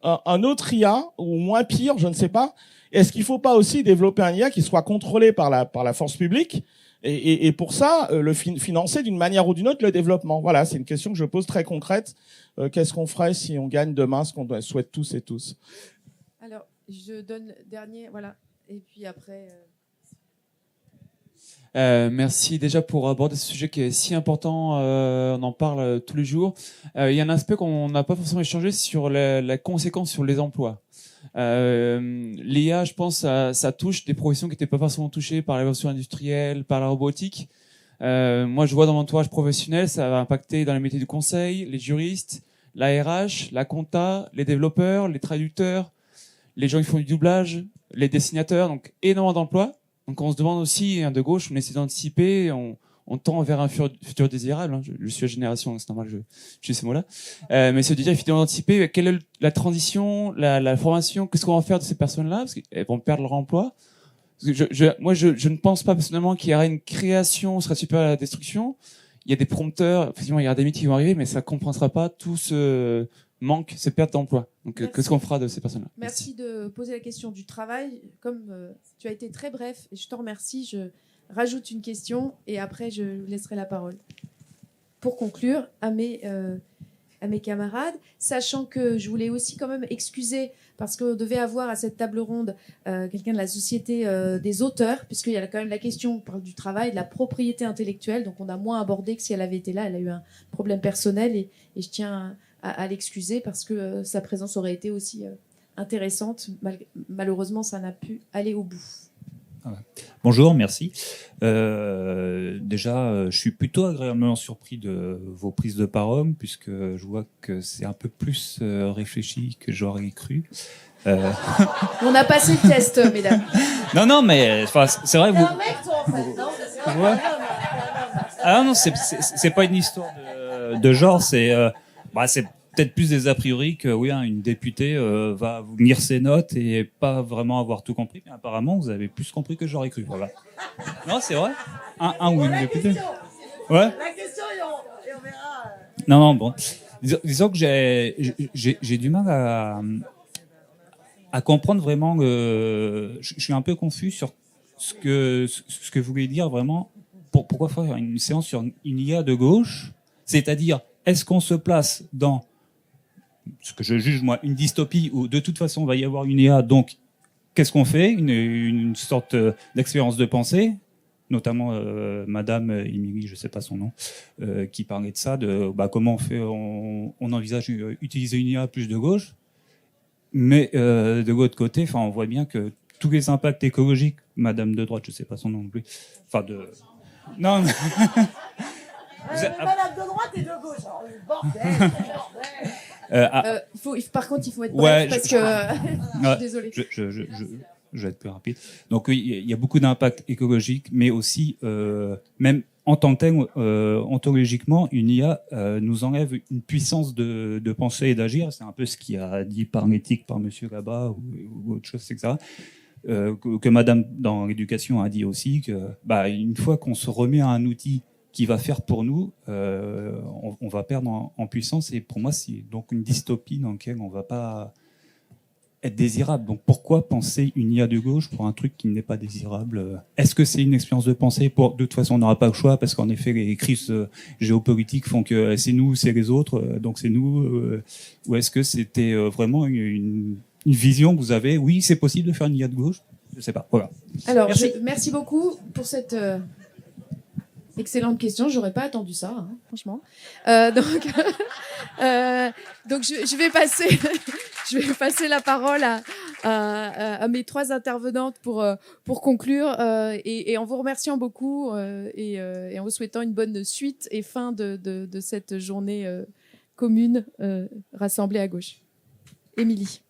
un autre IA, ou moins pire, je ne sais pas. Est-ce qu'il ne faut pas aussi développer un IA qui soit contrôlé par la force publique et pour ça, le financer d'une manière ou d'une autre le développement? Voilà, c'est une question que je pose très concrète. Qu'est-ce qu'on ferait si on gagne demain ce qu'on souhaite tous et tous? Alors, je donne le dernier, voilà. Et puis après... Merci déjà pour aborder ce sujet qui est si important. On en parle tous les jours. Il y a un aspect qu'on n'a pas forcément échangé sur la conséquence sur les emplois. L'IA, je pense, ça touche des professions qui n'étaient pas forcément touchées par la révolution industrielle, par la robotique. Moi, je vois dans mon entourage professionnel, ça va impacter dans les métiers du conseil, les juristes, la RH, la compta, les développeurs, les traducteurs, les gens qui font du doublage, les dessinateurs, donc énormément d'emplois. Donc on se demande aussi, de gauche, on essaie d'anticiper, on tend vers un futur désirable. Je suis à génération, donc c'est normal, je dis ces mots-là. Mais se dire, effectivement, d'anticiper quelle est la transition, la formation, qu'est-ce qu'on va en faire de ces personnes-là, parce qu'elles vont perdre leur emploi. Parce que moi, je ne pense pas personnellement qu'il y aurait une création serait supérieure à la destruction. Il y a des prompteurs, effectivement, il y aura des métiers qui vont arriver, mais ça ne compensera pas tout ce manque, ces pertes d'emploi. Donc, qu'est-ce qu'on fera de ces personnes-là? Merci de poser la question du travail. Comme tu as été très bref, et je te remercie, je rajoute une question et après, je laisserai la parole. Pour conclure, à mes camarades, sachant que je voulais aussi quand même excuser, parce qu'on devait avoir à cette table ronde quelqu'un de la société des auteurs, puisqu'il y a quand même la question, on parle du travail, de la propriété intellectuelle, donc on a moins abordé que si elle avait été là. Elle a eu un problème personnel et je tiens à l'excuser parce que sa présence aurait été aussi intéressante. Malheureusement, ça n'a pu aller au bout. Bonjour, merci. Déjà, je suis plutôt agréablement surpris de vos prises de parole, puisque je vois que c'est un peu plus réfléchi que j'aurais cru. On a passé le test, mesdames. Non, mais c'est vrai. Ah non, c'est pas une histoire de genre, c'est peut-être plus des a priori que oui, une députée va lire ses notes et pas vraiment avoir tout compris. Mais apparemment, vous avez plus compris que j'aurais cru. Voilà. Non, c'est vrai. Un ou une députée. Ouais. La question et on verra. Non, bon. Disons que j'ai du mal à comprendre vraiment. Je suis un peu confus sur ce que vous voulez dire vraiment. Pourquoi faire une séance sur une IA de gauche? C'est-à-dire, est-ce qu'on se place dans ce que je juge, moi, une dystopie où de toute façon, il va y avoir une IA, donc qu'est-ce qu'on fait? Une sorte d'expérience de pensée, notamment Madame Émilie, je ne sais pas son nom, qui parlait de ça, de comment on envisage utiliser une IA plus de gauche, mais de l'autre côté, on voit bien que tous les impacts écologiques, Madame de droite, je ne sais pas son nom non plus, non, mais... Madame de droite et de gauche, alors, bordel. Par contre, il faut être bref parce que je suis désolée. Je vais être plus rapide. Donc il y a beaucoup d'impacts écologiques, mais aussi même en tant que tel, ontologiquement, une IA nous enlève une puissance de penser et d'agir. C'est un peu ce qui a dit par l'éthique, par Monsieur là-bas ou autre chose, etc. Que Madame dans l'éducation a dit aussi que une fois qu'on se remet à un outil qui va faire pour nous, on va perdre en puissance. Et pour moi, c'est donc une dystopie dans laquelle on ne va pas être désirable. Donc pourquoi penser une IA de gauche pour un truc qui n'est pas désirable? Est-ce que c'est une expérience de pensée pour, de toute façon, on n'aura pas le choix parce qu'en effet, les crises géopolitiques font que c'est nous, c'est les autres, donc c'est nous. Ou est-ce que c'était vraiment une vision que vous avez? Oui, c'est possible de faire une IA de gauche. Je sais pas. Voilà. Alors, merci beaucoup pour cette excellente question. J'aurais pas attendu ça, hein, franchement. Donc je vais passer la parole à mes trois intervenantes pour conclure et en vous remerciant beaucoup et en vous souhaitant une bonne suite et fin de cette journée commune rassemblée à gauche. Émilie.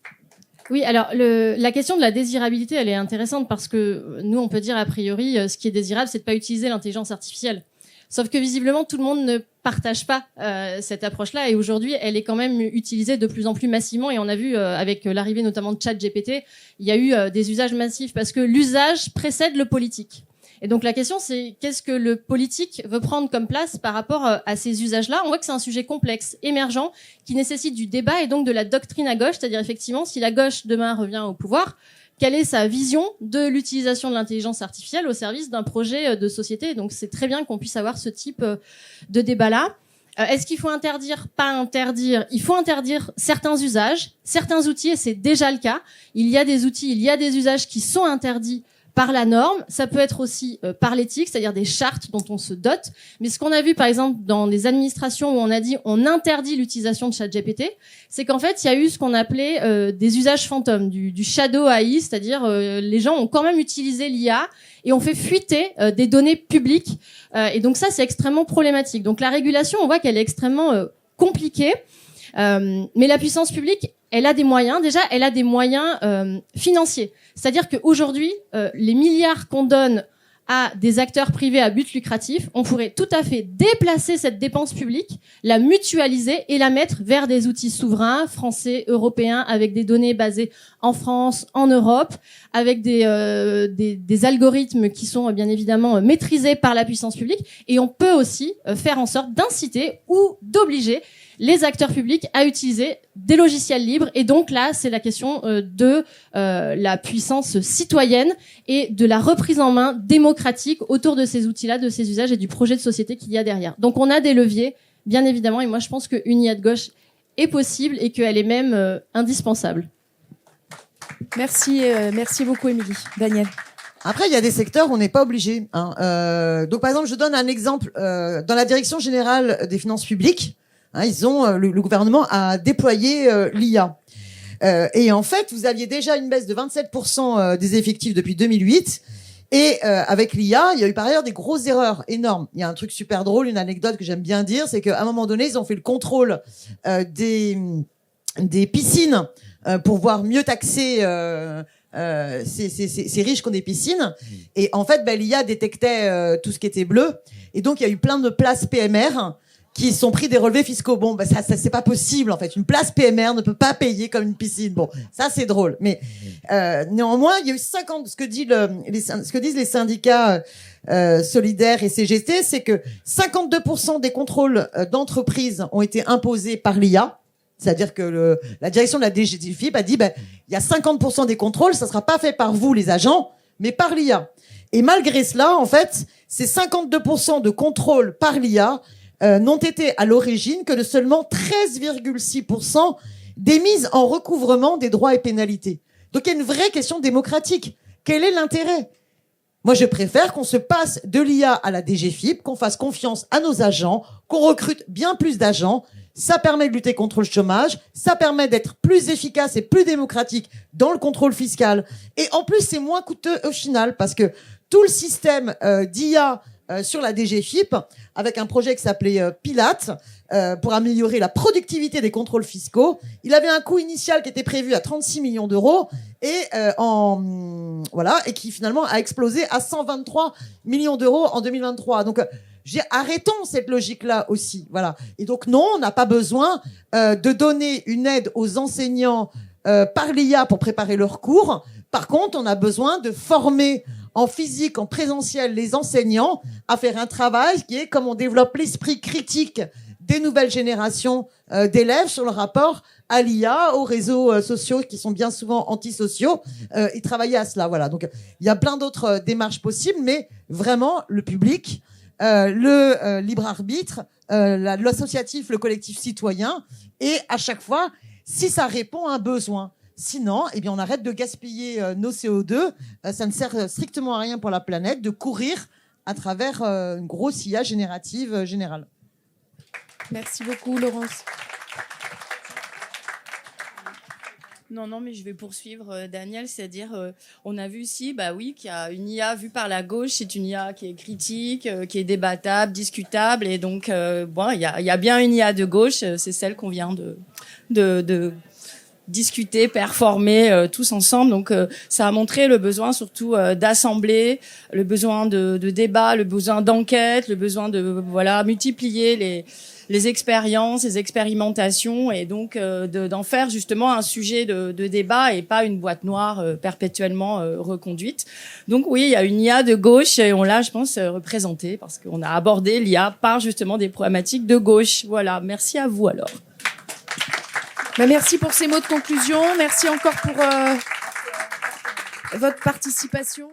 Oui, alors la question de la désirabilité, elle est intéressante parce que nous, on peut dire a priori, ce qui est désirable, c'est de pas utiliser l'intelligence artificielle. Sauf que visiblement, tout le monde ne partage pas cette approche-là, et aujourd'hui, elle est quand même utilisée de plus en plus massivement. Et on a vu avec l'arrivée notamment de ChatGPT, il y a eu des usages massifs parce que l'usage précède le politique. Et donc la question, c'est qu'est-ce que le politique veut prendre comme place par rapport à ces usages-là? On voit que c'est un sujet complexe, émergent, qui nécessite du débat et donc de la doctrine à gauche, c'est-à-dire effectivement, si la gauche demain revient au pouvoir, quelle est sa vision de l'utilisation de l'intelligence artificielle au service d'un projet de société? Donc c'est très bien qu'on puisse avoir ce type de débat-là. Est-ce qu'il faut interdire? Pas interdire. Il faut interdire certains usages, certains outils, et c'est déjà le cas. Il y a des outils, il y a des usages qui sont interdits par la norme, ça peut être aussi par l'éthique, c'est-à-dire des chartes dont on se dote. Mais ce qu'on a vu, par exemple, dans des administrations où on a dit on interdit l'utilisation de ChatGPT, c'est qu'en fait, il y a eu ce qu'on appelait des usages fantômes, du shadow AI, c'est-à-dire les gens ont quand même utilisé l'IA et ont fait fuiter des données publiques. Et donc ça, c'est extrêmement problématique. Donc la régulation, on voit qu'elle est extrêmement compliquée. Mais la puissance publique, elle a des moyens. Déjà, elle a des moyens financiers. C'est-à-dire qu'aujourd'hui, les milliards qu'on donne à des acteurs privés à but lucratif, on pourrait tout à fait déplacer cette dépense publique, la mutualiser et la mettre vers des outils souverains, français, européens, avec des données basées en France, en Europe, avec des algorithmes qui sont bien évidemment maîtrisés par la puissance publique. Et on peut aussi faire en sorte d'inciter ou d'obliger les acteurs publics à utiliser des logiciels libres. Et donc là, c'est la question de la puissance citoyenne et de la reprise en main démocratique autour de ces outils-là, de ces usages et du projet de société qu'il y a derrière. Donc on a des leviers, bien évidemment, et moi je pense qu'une IA de gauche est possible et qu'elle est même indispensable. Merci beaucoup, Émilie. Daniel. Après, il y a des secteurs où on n'est pas obligé. Donc, par exemple, je donne un exemple. Dans la Direction générale des finances publiques, ils ont le gouvernement a déployé l'IA. Et en fait, vous aviez déjà une baisse de 27% des effectifs depuis 2008. Et avec l'IA, il y a eu par ailleurs des grosses erreurs énormes. Il y a un truc super drôle, une anecdote que j'aime bien dire, c'est qu'à un moment donné, ils ont fait le contrôle des piscines pour voir mieux taxer ces riches qui ont des piscines. Et en fait, l'IA détectait tout ce qui était bleu. Et donc, il y a eu plein de places PMR qui sont pris des relevés fiscaux. Bon, ça c'est pas possible, en fait. Une place PMR ne peut pas payer comme une piscine. Bon, ça c'est drôle. Mais néanmoins, il y a eu 50. Ce que disent les syndicats solidaires et CGT, c'est que 52% des contrôles d'entreprises ont été imposés par l'IA. C'est-à-dire que la direction de la DGFiP a dit, il y a 50% des contrôles, ça sera pas fait par vous, les agents, mais par l'IA. Et malgré cela, en fait, ces 52% de contrôles par l'IA n'ont été à l'origine que de seulement 13,6% des mises en recouvrement des droits et pénalités. Donc il y a une vraie question démocratique. Quel est l'intérêt? Moi, je préfère qu'on se passe de l'IA à la DGFiP, qu'on fasse confiance à nos agents, qu'on recrute bien plus d'agents. Ça permet de lutter contre le chômage, ça permet d'être plus efficace et plus démocratique dans le contrôle fiscal. Et en plus, c'est moins coûteux au final, parce que tout le système d'IA sur la DGFiP, avec un projet qui s'appelait Pilate, pour améliorer la productivité des contrôles fiscaux. Il avait un coût initial qui était prévu à 36 millions d'euros et et qui finalement a explosé à 123 millions d'euros en 2023. Donc arrêtons cette logique-là aussi. Voilà. Et donc non, on n'a pas besoin de donner une aide aux enseignants par l'IA pour préparer leurs cours. Par contre, on a besoin de former en physique, en présentiel, les enseignants à faire un travail qui est comme on développe l'esprit critique des nouvelles générations d'élèves sur le rapport à l'IA, aux réseaux sociaux qui sont bien souvent antisociaux, et travailler à cela. Voilà. Donc, il y a plein d'autres démarches possibles, mais vraiment, le public, le libre arbitre, l'associatif, le collectif citoyen, et à chaque fois, si ça répond à un besoin. Sinon, eh bien, on arrête de gaspiller nos CO2. Ça ne sert strictement à rien pour la planète de courir à travers une grosse IA générative générale. Merci beaucoup, Laurence. Non, mais je vais poursuivre, Daniel, c'est-à-dire, on a vu ici, bah oui, qu'il y a une IA vue par la gauche, c'est une IA qui est critique, qui est débattable, discutable, et donc, bon, il y a bien une IA de gauche, c'est celle qu'on vient de discuter, performer tous ensemble. Donc, ça a montré le besoin surtout d'assembler, le besoin de débat, le besoin d'enquête, le besoin de multiplier les expériences, les expérimentations, et donc d'en faire justement un sujet de débat et pas une boîte noire perpétuellement reconduite. Donc oui, il y a une IA de gauche et on l'a, je pense, représentée parce qu'on a abordé l'IA par justement des problématiques de gauche. Voilà, merci à vous alors. Merci pour ces mots de conclusion. Merci encore pour votre participation.